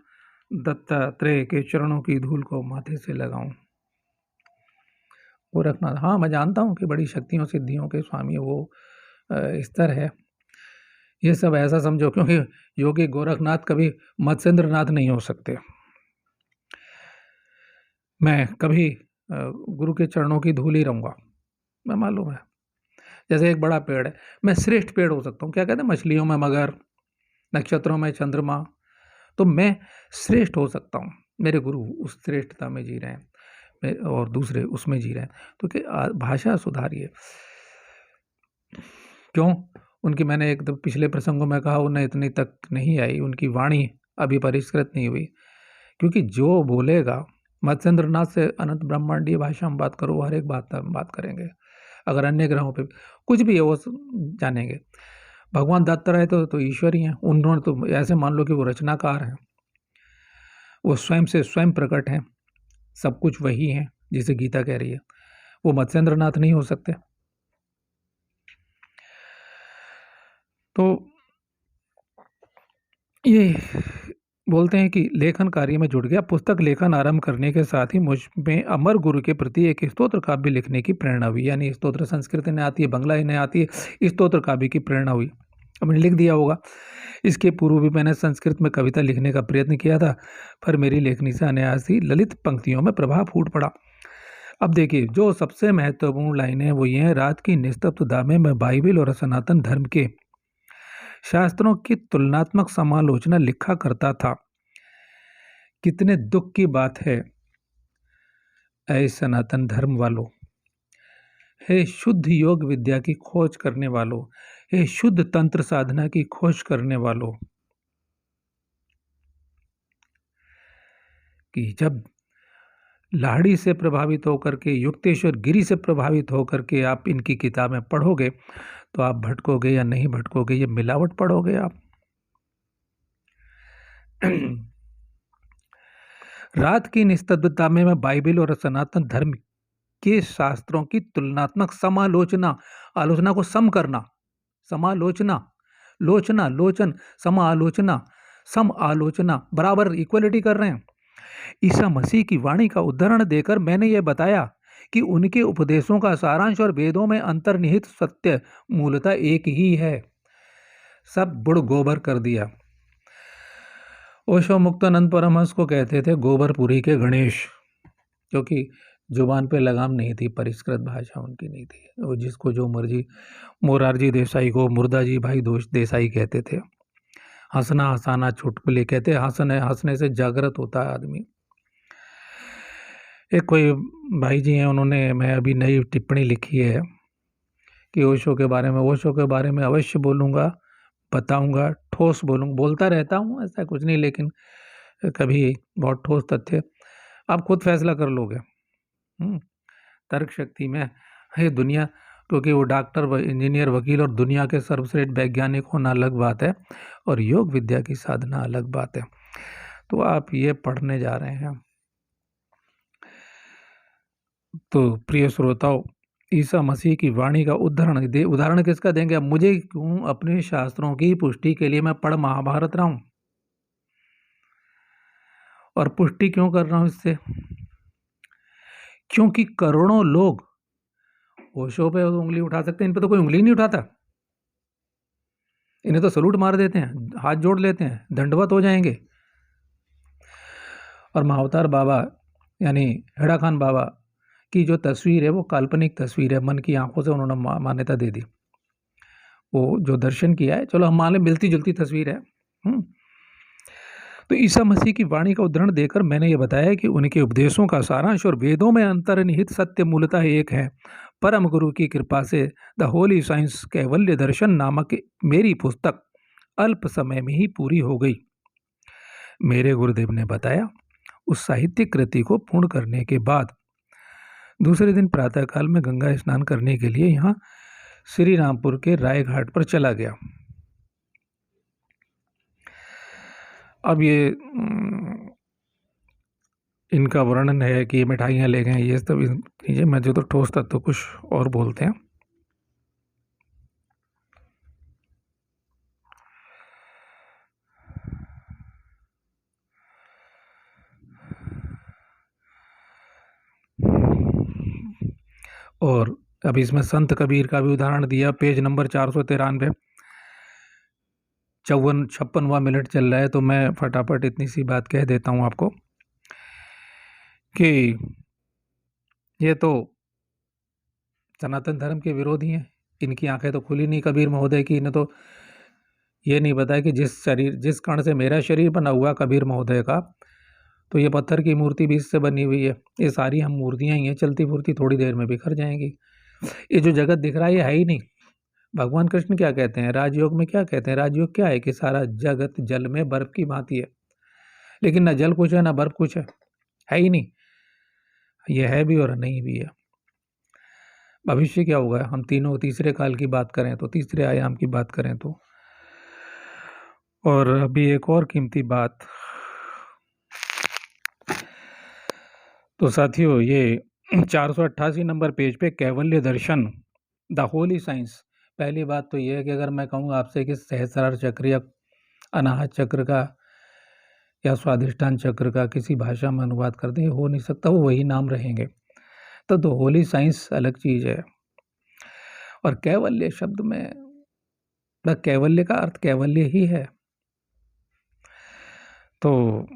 दत्तात्रेय के चरणों की धूल को माथे से लगाऊं। गोरखनाथ, हाँ मैं जानता हूँ कि बड़ी शक्तियों सिद्धियों के स्वामी वो स्तर है, ये सब ऐसा समझो, क्योंकि योगी गोरखनाथ कभी मत्स्येंद्र नाथ नहीं हो सकते। मैं कभी गुरु के चरणों की धूल ही रहूँगा, मैं मालूम है। जैसे एक बड़ा पेड़ है, मैं श्रेष्ठ पेड़ हो सकता हूँ, क्या कहते हैं, मछलियों में मगर, नक्षत्रों में चंद्रमा, तो मैं श्रेष्ठ हो सकता हूँ। मेरे गुरु उस श्रेष्ठता में जी रहे हैं और दूसरे उसमें जी रहे हैं। तो क्या भाषा सुधारिए, क्यों? उनकी, मैंने एक दो पिछले प्रसंगों में कहा, उन्हें इतनी तक नहीं आई, उनकी वाणी अभी परिष्कृत नहीं हुई। क्योंकि जो बोलेगा, मत्स्येंद्र नाथ से अनंत ब्रह्मांडीय भाषा में बात करो, हर एक बात करेंगे। अगर अन्य ग्रहों पे कुछ भी है वो जानेंगे। भगवान दत्तात्रेय तो ईश्वर ही हैं, उन्होंने तो ऐसे मान लो कि वो रचनाकार हैं, वो स्वयं से स्वयं प्रकट हैं, सब कुछ वही है जिसे गीता कह रही है। वो मत्स्येंद्र नाथ नहीं हो सकते। तो ये बोलते हैं कि लेखन कार्य में जुट गया। पुस्तक लेखन आरंभ करने के साथ ही मुझ में अमर गुरु के प्रति एक स्तोत्र काव्य लिखने की प्रेरणा हुई। यानी स्तोत्र संस्कृत में आती है, बंगला में आती है, स्तोत्र काव्य की प्रेरणा हुई। अब मैंने लिख दिया होगा। इसके पूर्व भी मैंने संस्कृत में कविता लिखने का प्रयत्न किया था, पर मेरी लेखनी से अनायास ही ललित पंक्तियों में प्रभाव फूट पड़ा। अब देखिए, जो सबसे महत्वपूर्ण लाइनें वो ये हैं, रात की निस्तब्धता में मैं बाइबल और सनातन धर्म के शास्त्रों की तुलनात्मक समालोचना लिखा करता था। कितने दुख की बात है ऐ सनातन धर्म वालों, हे शुद्ध योग विद्या की खोज करने वालों, हे शुद्ध तंत्र साधना की खोज करने वालों, कि जब लाहिड़ी से प्रभावित होकर के, युक्तेश्वर गिरी से प्रभावित होकर के आप इनकी किताबें पढ़ोगे तो आप भटकोगे या नहीं भटकोगे, ये मिलावट पढ़ोगे आप। रात की निस्तब्धता में मैं बाइबल और सनातन धर्म के शास्त्रों की तुलनात्मक समालोचना, आलोचना को सम करना, समालोचना, लोचना, लोचन, समालोचना, सम आलोचना, बराबर इक्वलिटी कर रहे हैं। ईसा मसीह की वाणी का उदाहरण देकर मैंने यह बताया कि उनके उपदेशों का सारांश और वेदों में अंतर्निहित सत्य मूलतः एक ही है। सब बुड़ गोबर कर दिया। ओशो मुक्तानंद परमहंस को कहते थे गोबरपुरी के गणेश, क्योंकि जुबान पे लगाम नहीं थी, परिष्कृत भाषा उनकी नहीं थी। वो जिसको जो मर्जी, मोरारजी देसाई को मुर्दाजी भाई देसाई कहते थे। हंसना हंसाना चुटकुले कहते, हंसने से जागृत होता है आदमी। एक कोई भाई जी हैं, उन्होंने, मैं अभी नई टिप्पणी लिखी है कि ओशो के बारे में अवश्य बोलूँगा, बताऊँगा, ठोस बोलता रहता हूँ, ऐसा कुछ नहीं, लेकिन कभी बहुत ठोस तथ्य आप खुद फैसला कर लोगे। तर्क शक्ति में है दुनिया, क्योंकि वो डॉक्टर इंजीनियर वकील और दुनिया के सर्वश्रेष्ठ वैज्ञानिक होना अलग बात है और योग विद्या की साधना अलग बात है। तो आप ये पढ़ने जा रहे हैं। तो प्रिय श्रोताओं, ईसा मसीह की वाणी का उदाहरण किसका देंगे? अब मुझे क्यों अपने शास्त्रों की पुष्टि के लिए मैं पढ़ महाभारत रहा हूं, और पुष्टि क्यों कर रहा हूं इससे? क्योंकि करोड़ों लोग ओशो पे उंगली उठा सकते हैं, इन पे तो कोई उंगली नहीं उठाता। इन्हें तो सलूट मार देते हैं, हाथ जोड़ लेते हैं, दंडवत हो जाएंगे। और महाअवतार बाबा यानी हेड़ा खान बाबा की जो तस्वीर है वो काल्पनिक तस्वीर है, मन की आंखों से उन्होंने मान्यता दे दी। वो जो दर्शन किया है, चलो हम मान लें मिलती जुलती तस्वीर है। तो ईसा मसीह की वाणी का उदाहरण देकर मैंने ये बताया कि उनके उपदेशों का सारांश और वेदों में अंतर्निहित सत्य मूलतः एक है। परम गुरु की कृपा से द होली साइंस कैवल्य दर्शन नामक मेरी पुस्तक अल्प समय में ही पूरी हो गई। मेरे गुरुदेव ने बताया, उस साहित्यिक कृति को पूर्ण करने के बाद दूसरे दिन प्रातःकाल में गंगा स्नान करने के लिए यहाँ श्री रामपुर के राय घाट पर चला गया। अब ये इनका वर्णन है कि ये मिठाइयाँ ले गए, ये सब चीज़ें मैं जो तो ठोस तत्व कुछ और बोलते हैं। और अब इसमें संत कबीर का भी उदाहरण दिया, पेज नंबर 493, 56वां मिनट चल रहा है। तो मैं फटाफट इतनी सी बात कह देता हूँ आपको कि ये तो सनातन धर्म के विरोधी हैं। इनकी आंखें तो खुली नहीं कबीर महोदय की। इन्हें तो ये नहीं बताया कि जिस कण से मेरा शरीर बना हुआ कबीर महोदय का, तो ये पत्थर की मूर्ति भी इससे बनी हुई है। ये सारी हम मूर्तियाँ ही हैं, चलती फूर्ती थोड़ी देर में बिखर जाएंगी। ये जो जगत दिख रहा है ये है ही नहीं। भगवान कृष्ण क्या कहते हैं राजयोग में? क्या कहते हैं? राजयोग क्या है कि सारा जगत जल में बर्फ की भांति है, लेकिन ना जल कुछ है ना बर्फ कुछ है ही नहीं। ये है भी और नहीं भी है। भविष्य क्या होगा? हम तीनों तीसरे काल की बात करें तो, तीसरे आयाम की बात करें तो। और अभी एक और कीमती बात, तो साथियों ये 488 नंबर पेज पे कैवल्य दर्शन द होली साइंस। पहली बात तो ये है कि अगर मैं कहूँ आपसे कि सहस्रार चक्र या अनाहत चक्र का या स्वाधिष्ठान चक्र का किसी भाषा में अनुवाद कर दें, हो नहीं सकता, वो वही नाम रहेंगे। तो होली साइंस अलग चीज़ है। और कैवल्य शब्द में कैवल्य का अर्थ कैवल्य ही है। तो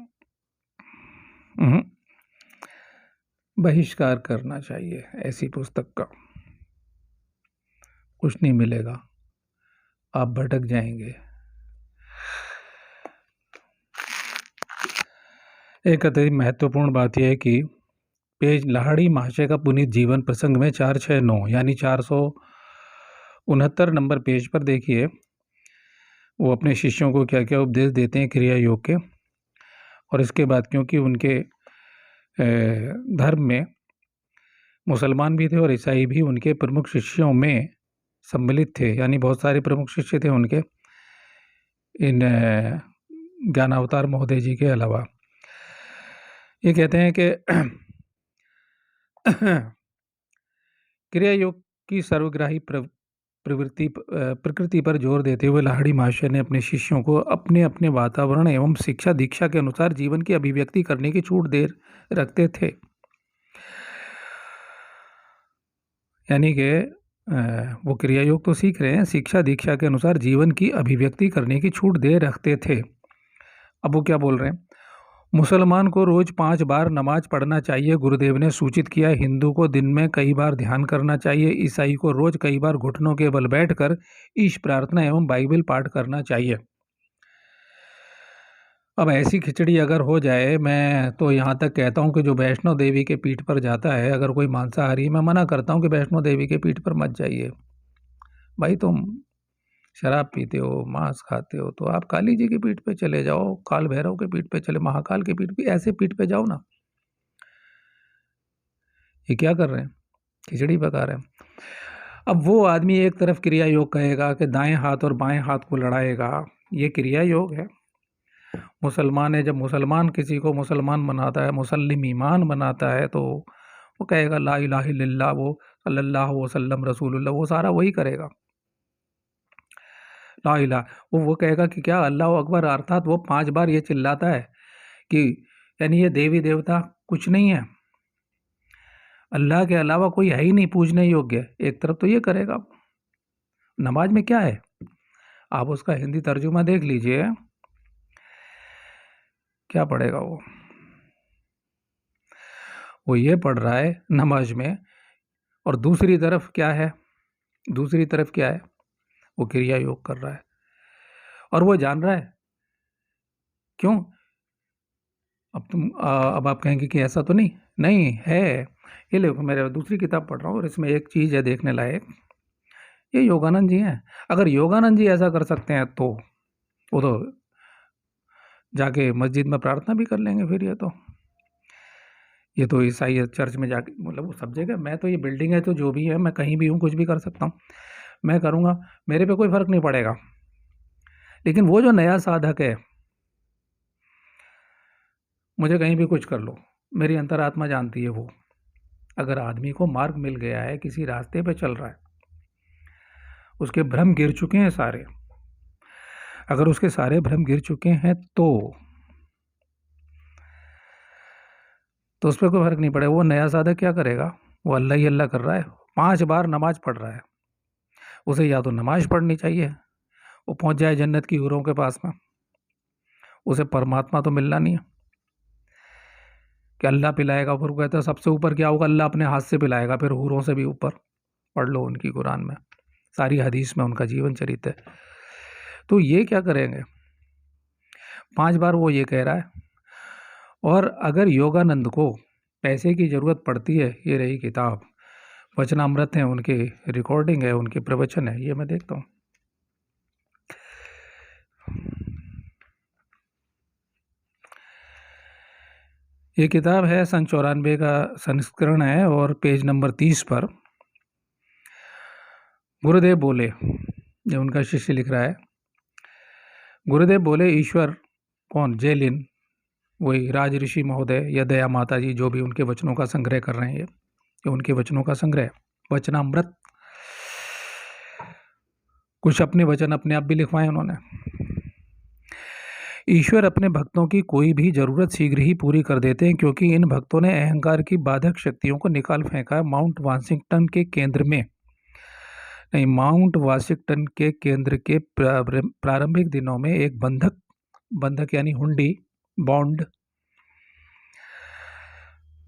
बहिष्कार करना चाहिए ऐसी पुस्तक का, कुछ नहीं मिलेगा, आप भटक जाएंगे। एक अत्यंत महत्वपूर्ण बात यह है कि पेज लाहिड़ी महाशय का पुनीत जीवन प्रसंग में 469 यानी 469 नंबर पेज पर देखिए, वो अपने शिष्यों को क्या क्या उपदेश देते हैं क्रिया योग के। और इसके बाद क्योंकि उनके धर्म में मुसलमान भी थे और ईसाई भी उनके प्रमुख शिष्यों में सम्मिलित थे, यानी बहुत सारे प्रमुख शिष्य थे उनके, इन ज्ञानावतार महोदय जी के अलावा। ये कहते हैं कि क्रिया योग की सर्वग्राही प्रकृति पर जोर देते हुए लाहिड़ी महाशय ने अपने शिष्यों को अपने अपने वातावरण एवं शिक्षा दीक्षा के अनुसार जीवन की अभिव्यक्ति करने की छूट दे रखते थे। यानी कि वो क्रिया योग तो सीख रहे हैं, शिक्षा दीक्षा के अनुसार जीवन की अभिव्यक्ति करने की छूट दे रखते थे। अब वो क्या बोल रहे हैं? मुसलमान को रोज 5 बार नमाज पढ़ना चाहिए, गुरुदेव ने सूचित किया। हिंदू को दिन में कई बार ध्यान करना चाहिए। ईसाई को रोज कई बार घुटनों के बल बैठकर ईश प्रार्थना एवं बाइबल पाठ करना चाहिए। अब ऐसी खिचड़ी अगर हो जाए, मैं तो यहाँ तक कहता हूँ कि जो वैष्णो देवी के पीठ पर जाता है, अगर कोई मांसाहारी, मैं मना करता हूँ कि वैष्णो देवी के पीठ पर मत जाइए। भाई तुम शराब पीते हो, मांस खाते हो, तो आप काली जी के पीठ पे चले जाओ, काल भैरव के पीठ पे चले, महाकाल के पीठ पे, ऐसे पीठ पे जाओ ना। ये क्या कर रहे हैं? खिचड़ी पका रहे हैं। अब वो आदमी एक तरफ क्रिया योग कहेगा कि दाएं हाथ और बाएं हाथ को लड़ाएगा, ये क्रिया योग है। मुसलमान है, जब मुसलमान किसी को मुसलमान बनाता है, मुसल्लिम ईमान बनाता है, तो वो कहेगा ला इलाहा इल्लल्लाह, वो सल्लल्लाहु वसल्लम रसूलुल्लाह, वो सारा वही करेगा। ला इलाहा, वो कहेगा कि क्या अल्लाह अकबर, अर्थात वो 5 बार ये चिल्लाता है कि यानी ये देवी देवता कुछ नहीं है, अल्लाह के अलावा कोई है ही नहीं पूजने योग्य। एक तरफ तो ये करेगा। नमाज में क्या है, आप उसका हिंदी तर्जुमा देख लीजिए, क्या पढ़ेगा वो ये पढ़ रहा है नमाज में, और दूसरी तरफ क्या है, दूसरी तरफ क्या है, वो क्रिया योग कर रहा है, और वो जान रहा है। क्यों? अब आप कहेंगे कि ऐसा तो नहीं नहीं है। ये देखो, मेरे दूसरी किताब पढ़ रहा हूँ और इसमें एक चीज़ है देखने लायक, ये योगानंद जी हैं। अगर योगानंद जी ऐसा कर सकते हैं तो वो तो जाके मस्जिद में प्रार्थना भी कर लेंगे फिर। ये तो ईसाई चर्च में जाके, मतलब वो सब जगह, मैं तो ये बिल्डिंग है तो जो भी है, मैं कहीं भी हूँ, कुछ भी कर सकता हूँ, मैं करूँगा, मेरे पे कोई फ़र्क नहीं पड़ेगा। लेकिन वो जो नया साधक है, मुझे कहीं भी कुछ कर लो, मेरी अंतरात्मा जानती है वो। अगर आदमी को मार्ग मिल गया है, किसी रास्ते पे चल रहा है, उसके भ्रम गिर चुके हैं सारे, अगर उसके सारे भ्रम गिर चुके हैं तो उस पर कोई फर्क नहीं पड़ेगा। वो नया साधक क्या करेगा, वो अल्लाह ही अल्लाह कर रहा है, 5 बार नमाज पढ़ रहा है, उसे या तो नमाज पढ़नी चाहिए, वो पहुंच जाए जन्नत की हूरों के पास में, उसे परमात्मा तो मिलना नहीं है कि अल्लाह पिलाएगा। फिर कहता है सबसे ऊपर क्या होगा, अल्लाह अपने हाथ से पिलाएगा, फिर हूरों से भी ऊपर। पढ़ लो उनकी कुरान में, सारी हदीस में उनका जीवन चरित्र है। तो ये क्या करेंगे, 5 बार वो ये कह रहा है। और अगर योगानंद को पैसे की ज़रूरत पड़ती है, ये रही किताब, वचनामृत है, उनकी रिकॉर्डिंग है, उनके प्रवचन है, ये मैं देखता हूँ। ये किताब है सन 94 का संस्करण है, और पेज नंबर 30 पर गुरुदेव बोले, ये उनका शिष्य लिख रहा है, गुरुदेव बोले ईश्वर कौन, जेलिन, वही राज ऋषि महोदय या दया माता जी, जो भी उनके वचनों का संग्रह कर रहे हैं, ये उनके वचनों का संग्रह, वचनामृत। कुछ अपने वचन अपने आप भी लिखवाए उन्होंने। ईश्वर अपने भक्तों की कोई भी जरूरत शीघ्र ही पूरी कर देते हैं, क्योंकि इन भक्तों ने अहंकार की बाधक शक्तियों को निकाल फेंका। माउंट वाशिंगटन के केंद्र में नहीं, माउंट वाशिंगटन के केंद्र के प्रारंभिक दिनों में एक बंधक यानी हुंडी, बॉन्ड,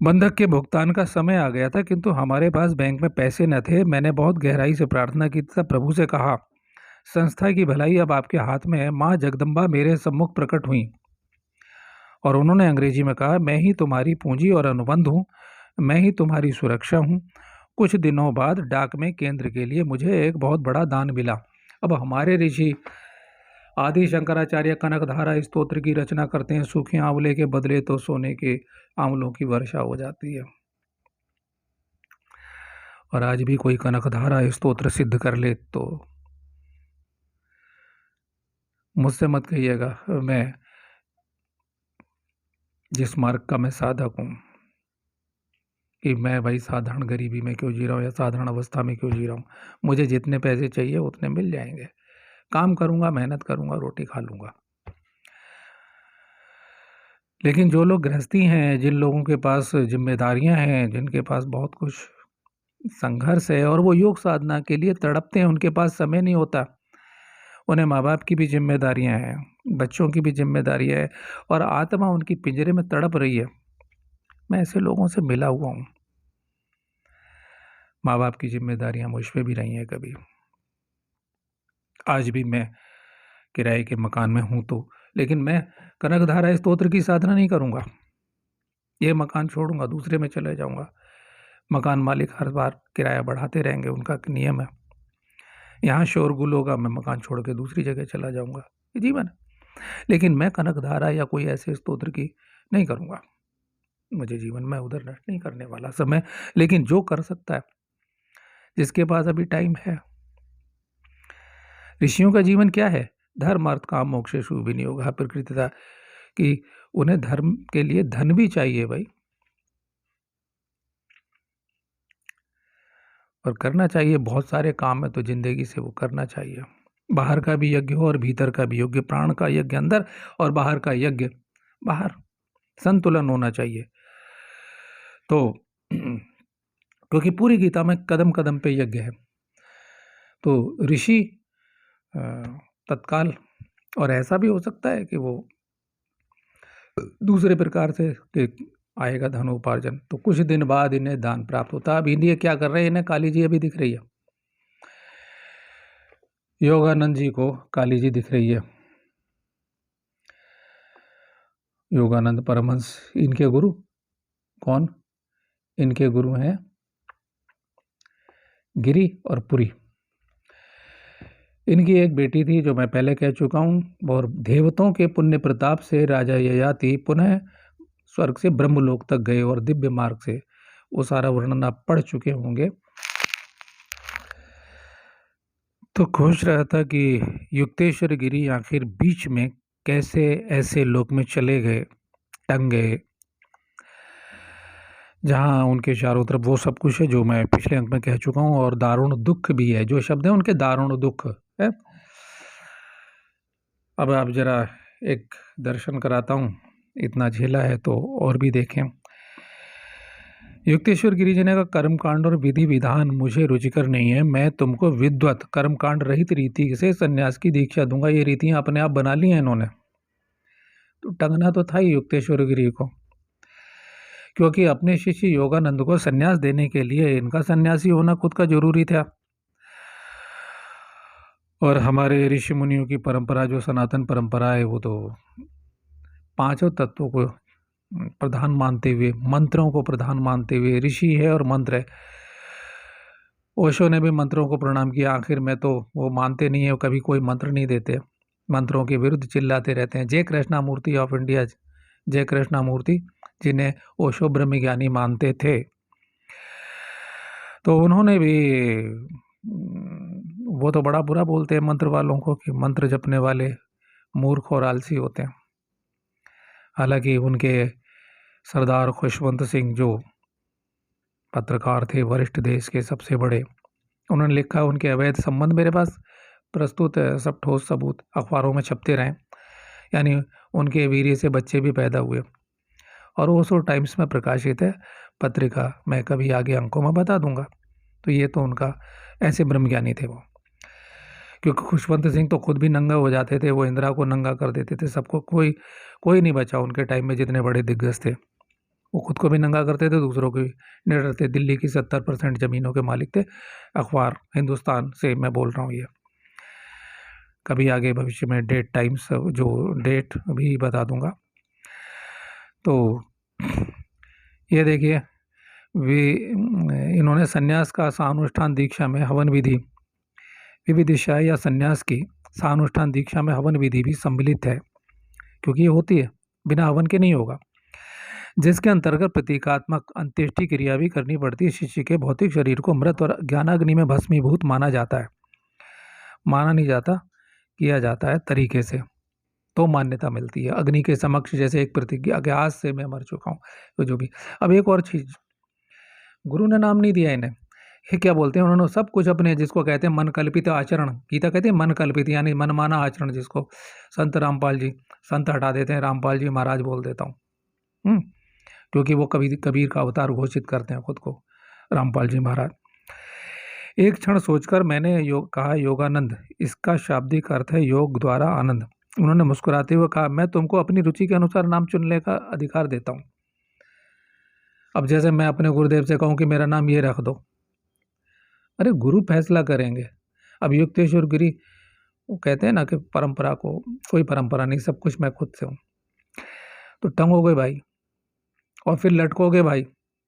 बंधक के भुगतान का समय आ गया था, किंतु हमारे पास बैंक में पैसे न थे। मैंने बहुत गहराई से प्रार्थना की तथा प्रभु से कहा, संस्था की भलाई अब आपके हाथ में है। माँ जगदम्बा मेरे सम्मुख प्रकट हुई और उन्होंने अंग्रेजी में कहा, मैं ही तुम्हारी पूंजी और अनुबंध हूँ, मैं ही तुम्हारी सुरक्षा हूँ। कुछ दिनों बाद डाक में केंद्र के लिए मुझे एक बहुत बड़ा दान मिला। अब हमारे ऋषि आदि शंकराचार्य कनकधारा स्तोत्र की रचना करते हैं, सूखे आंवले के बदले तो सोने के आंवलों की वर्षा हो जाती है। और आज भी कोई कनकधारा स्तोत्र सिद्ध कर ले तो मुझसे मत कहिएगा, मैं जिस मार्ग का मैं साधक हूँ, कि मैं भाई साधारण गरीबी में क्यों जी रहा हूँ या साधारण अवस्था में क्यों जी रहा हूँ। मुझे जितने पैसे चाहिए उतने मिल जाएंगे, काम करूँगा, मेहनत करूँगा, रोटी खा लूँगा। लेकिन जो लोग गृहस्थी हैं, जिन लोगों के पास जिम्मेदारियां हैं, जिनके पास बहुत कुछ संघर्ष है और वो योग साधना के लिए तड़पते हैं, उनके पास समय नहीं होता। उन्हें माँ बाप की भी जिम्मेदारियां हैं, बच्चों की भी जिम्मेदारियां है, और आत्मा उनकी पिंजरे में तड़प रही है। मैं ऐसे लोगों से मिला हुआ हूँ। माँ बाप की जिम्मेदारियां मुझ पे भी रही हैं कभी। आज भी मैं किराए के मकान में हूँ तो, लेकिन मैं कनकधारा स्तोत्र की साधना नहीं करूँगा। ये मकान छोड़ूंगा, दूसरे में चले जाऊँगा। मकान मालिक हर बार किराया बढ़ाते रहेंगे, उनका नियम है। यहाँ शोरगुल होगा, मैं मकान छोड़ के दूसरी जगह चला जाऊँगा, ये जीवन है। लेकिन मैं कनकधारा या कोई ऐसे स्तोत्र की नहीं करूँगा। मुझे जीवन में उधर नष्ट नहीं करने वाला समय, लेकिन जो कर सकता है, जिसके पास अभी टाइम है। ऋषियों का जीवन क्या है? धर्म अर्थ काम मोक्ष शुभ विनियोग प्रकृतिता, कि उन्हें धर्म के लिए धन भी चाहिए भाई, और करना चाहिए। बहुत सारे काम है तो जिंदगी से वो करना चाहिए। बाहर का भी यज्ञ हो और भीतर का भी यज्ञ, प्राण का यज्ञ अंदर और बाहर का यज्ञ बाहर, संतुलन होना चाहिए। तो क्योंकि पूरी गीता में कदम कदम पे यज्ञ है। तो ऋषि तत्काल, और ऐसा भी हो सकता है कि वो दूसरे प्रकार से कि आएगा धनोपार्जन, तो कुछ दिन बाद इन्हें दान प्राप्त होता है। अब इन्हें क्या कर रहे हैं, इन्हें काली जी अभी दिख रही है, योगानंद जी को काली जी दिख रही है। योगानंद परमहंस इनके गुरु कौन? इनके गुरु हैं गिरि और पुरी। इनकी एक बेटी थी जो मैं पहले कह चुका हूँ, और देवताओं के पुण्य प्रताप से राजा ययाति पुनः स्वर्ग से ब्रह्मलोक तक गए और दिव्य मार्ग से, वो सारा वर्णन आप पढ़ चुके होंगे। तो खोज रहा था कि युक्तेश्वर गिरी आखिर बीच में कैसे ऐसे लोक में चले गए, टंग गए, जहाँ उनके चारों तरफ वो सब कुछ है जो मैं पिछले अंक में कह चुका हूँ, और दारुण दुख भी है। जो शब्द है उनके दारुण दुख है। अब आप जरा एक दर्शन कराता हूँ, इतना झेला है तो और भी देखें। युक्तेश्वर गिरी जी ने कहा, कर्मकांड और विधि विधान मुझे रुचिकर नहीं है, मैं तुमको विद्वत कर्मकांड रहित रीति से संन्यास की दीक्षा दूंगा। ये रीतियां अपने आप बना ली हैं इन्होंने, तो टंगना तो था ही युक्तेश्वर गिरी को, क्योंकि अपने शिष्य योगानंद को संन्यास देने के लिए इनका सन्यासी होना खुद का जरूरी था। और हमारे ऋषि मुनियों की परंपरा जो सनातन परंपरा है, वो तो पांचों तत्वों को प्रधान मानते हुए, मंत्रों को प्रधान मानते हुए, ऋषि है और मंत्र है। ओशो ने भी मंत्रों को प्रणाम किया, आखिर में तो वो मानते नहीं है, कभी कोई मंत्र नहीं देते, मंत्रों के विरुद्ध चिल्लाते रहते हैं। जय कृष्णामूर्ति ऑफ इंडिया, जय कृष्णामूर्ति, जिन्हें ओशो ब्रह्मज्ञानी मानते थे, तो उन्होंने भी, वो तो बड़ा बुरा बोलते हैं मंत्र वालों को कि मंत्र जपने वाले मूर्ख और आलसी होते हैं। हालांकि उनके सरदार खुशवंत सिंह जो पत्रकार थे, वरिष्ठ देश के सबसे बड़े, उन्होंने लिखा, उनके अवैध संबंध मेरे पास प्रस्तुत है, सब ठोस सबूत अखबारों में छपते रहे, यानी उनके वीर्य से बच्चे भी पैदा हुए, और ओशो टाइम्स में प्रकाशित है पत्रिका, मैं कभी आगे अंकों में बता दूंगा। तो ये तो उनका, ऐसे ब्रह्मज्ञानी थे वो, क्योंकि खुशवंत सिंह तो खुद भी नंगा हो जाते थे, वो इंदिरा को नंगा कर देते थे, सबको, कोई नहीं बचा उनके टाइम में, जितने बड़े दिग्गज थे वो खुद को भी नंगा करते थे, दूसरों को भी नहीं डरते। दिल्ली की 70% जमीनों के मालिक थे। अखबार हिंदुस्तान से मैं बोल रहा हूँ, ये कभी आगे भविष्य में डेट टाइम्स, जो डेट भी बता दूंगा। तो ये देखिए, इन्होंने सन्यास का सानुष्ठान दीक्षा में हवन विधि, विविदिशा या सन्यास की सानुष्ठान दीक्षा में हवन विधि भी सम्मिलित है, क्योंकि ये होती है, बिना हवन के नहीं होगा, जिसके अंतर्गत प्रतीकात्मक अंत्येष्टि क्रिया भी करनी पड़ती है। शिष्य के भौतिक शरीर को मृत और ज्ञानाग्नि में भस्मीभूत माना जाता है, माना नहीं जाता, किया जाता है तरीके से, तो मान्यता मिलती है अग्नि के समक्ष, जैसे एक प्रतिज्ञा कि आज से मैं मर चुका हूँ, तो जो भी। अब एक और चीज, गुरु ने नाम नहीं दिया इन्हें, ये क्या बोलते हैं, उन्होंने सब कुछ अपने, जिसको कहते हैं मन कल्पित आचरण, गीता कहते हैं मन कल्पित, यानी मनमाना आचरण, जिसको संत रामपाल जी, संत हटा देते हैं, रामपाल जी महाराज बोल देता हूँ, क्योंकि वो कबीर का अवतार घोषित करते हैं खुद को, रामपाल जी महाराज। एक क्षण सोचकर मैंने कहा, योगानंद, इसका शाब्दिक अर्थ है योग द्वारा आनंद। उन्होंने मुस्कुराते हुए कहा, मैं तुमको अपनी रुचि के अनुसार नाम चुनने का अधिकार देता हूँ। अब जैसे मैं अपने गुरुदेव से कहूँ कि मेरा नाम ये रख दो, अरे गुरु फैसला करेंगे। अब युक्तेश्वर गिरी, वो कहते हैं ना कि परंपरा को, कोई परंपरा नहीं, सब कुछ मैं खुद से हूँ, तो टंगोगे भाई, और फिर लटकोगे भाई,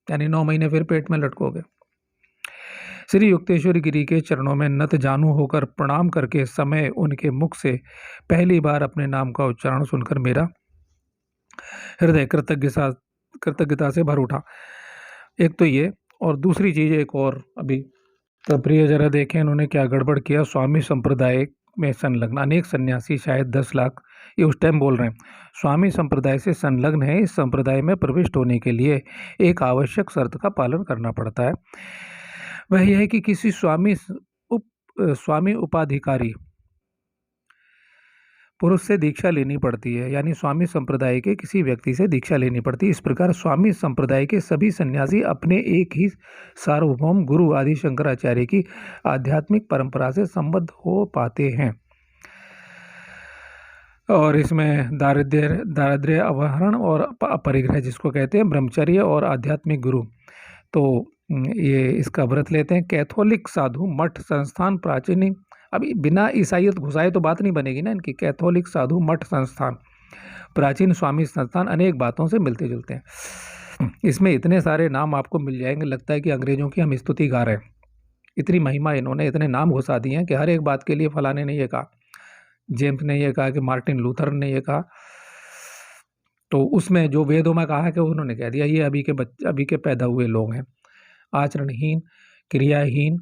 यानी 9 महीने फिर पेट में लटकोगे। श्री युक्तेश्वर गिरी के चरणों में नत जानू होकर प्रणाम करके समय उनके मुख से पहली बार अपने नाम का उच्चारण सुनकर मेरा हृदय कृतज्ञता से भर उठा। एक तो ये, और दूसरी चीज़ एक और अभी, तो प्रिय जरा देखें इन्होंने क्या गड़बड़ किया। स्वामी संप्रदाय में संलग्न अनेक सन्यासी, शायद 10 लाख, ये उस टाइम बोल रहे हैं, स्वामी संप्रदाय से संलग्न है। इस संप्रदाय में प्रविष्ट होने के लिए एक आवश्यक शर्त का पालन करना पड़ता है। वह यह है कि किसी स्वामी उपाधिकारी पुरुष से दीक्षा लेनी पड़ती है, यानी स्वामी संप्रदाय के किसी व्यक्ति से दीक्षा लेनी पड़ती है। इस प्रकार स्वामी संप्रदाय के सभी सन्यासी अपने एक ही सार्वभौम गुरु आदि शंकराचार्य की आध्यात्मिक परंपरा से संबद्ध हो पाते हैं। और इसमें दारिद्र्य अवहरण और अपरिग्रह, जिसको कहते हैं ब्रह्मचर्य और आध्यात्मिक गुरु, तो ये इसका व्रत लेते हैं। कैथोलिक साधु मठ संस्थान प्राचीन, अभी बिना ईसाइयत घुसाए तो बात नहीं बनेगी ना इनकी। कैथोलिक साधु मठ संस्थान प्राचीन स्वामी संस्थान अनेक बातों से मिलते जुलते हैं। इसमें इतने सारे नाम आपको मिल जाएंगे, लगता है कि अंग्रेजों की हम स्तुति गा रहे हैं। इतनी महिमा इन्होंने, इतने नाम घुसा दिए हैं कि हर एक बात के लिए फलाने ने ये कहा, जेम्स ने ये कहा, कि मार्टिन लूथर ने ये कहा, तो उसमें जो वेदों में कहा है कि उन्होंने कह दिया। ये अभी के पैदा हुए लोग हैं, आचरणहीन, क्रियाहीन।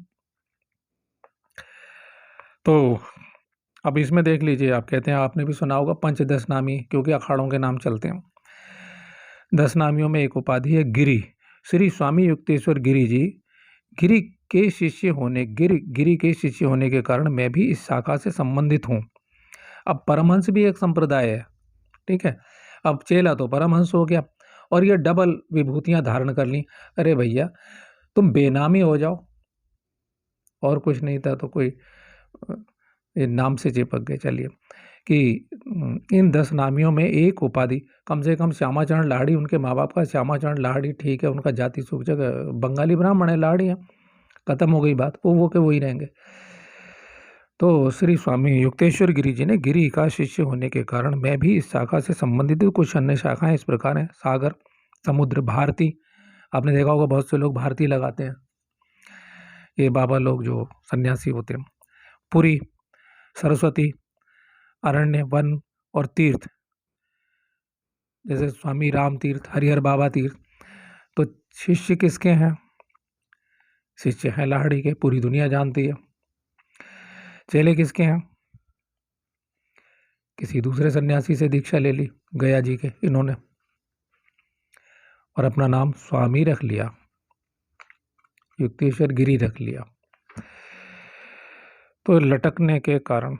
तो अब इसमें देख लीजिए, आप कहते हैं, आपने भी सुना होगा पंचदश नामी, क्योंकि अखाड़ों के नाम चलते हैं। 10 नामियों में एक उपाधि है गिरी। श्री स्वामी युक्तेश्वर गिरी जी, गिरी के शिष्य होने के कारण मैं भी इस शाखा से संबंधित हूँ। अब परमहंस भी एक संप्रदाय है, ठीक है। अब चेला तो परमहंस हो गया, और ये डबल विभूतियां धारण कर ली। अरे भैया, तुम बेनामी हो जाओ, और कुछ नहीं था तो कोई ये नाम से चिपक गए। चलिए, कि इन 10 नामियों में एक उपाधि, कम से कम श्यामाचरण लाहिड़ी, उनके माँ बाप का श्यामाचरण लाहिड़ी, ठीक है, उनका जाति सूचक बंगाली ब्राह्मण है, लाहिड़ी है, खत्म हो गई बात, वो के वही रहेंगे। तो श्री स्वामी युक्तेश्वर गिरी जी ने, गिरी का शिष्य होने के कारण मैं भी इस शाखा से संबंधित हूँ। कुछ अन्य शाखाएं इस प्रकार हैं: सागर, समुद्र, भारती। आपने देखा होगा बहुत से लोग भारती लगाते हैं, ये बाबा लोग जो सन्यासी होते हैं। पुरी, सरस्वती, अरण्य, वन और तीर्थ, जैसे स्वामी राम तीर्थ, हरिहर बाबा तीर्थ। तो शिष्य किसके हैं? शिष्य हैं लाहिड़ी के, पूरी दुनिया जानती है। चेले किसके हैं? किसी दूसरे सन्यासी से दीक्षा ले ली, गया जी के इन्होंने, और अपना नाम स्वामी रख लिया, युक्तेश्वर गिरी रख लिया। तो लटकने के कारण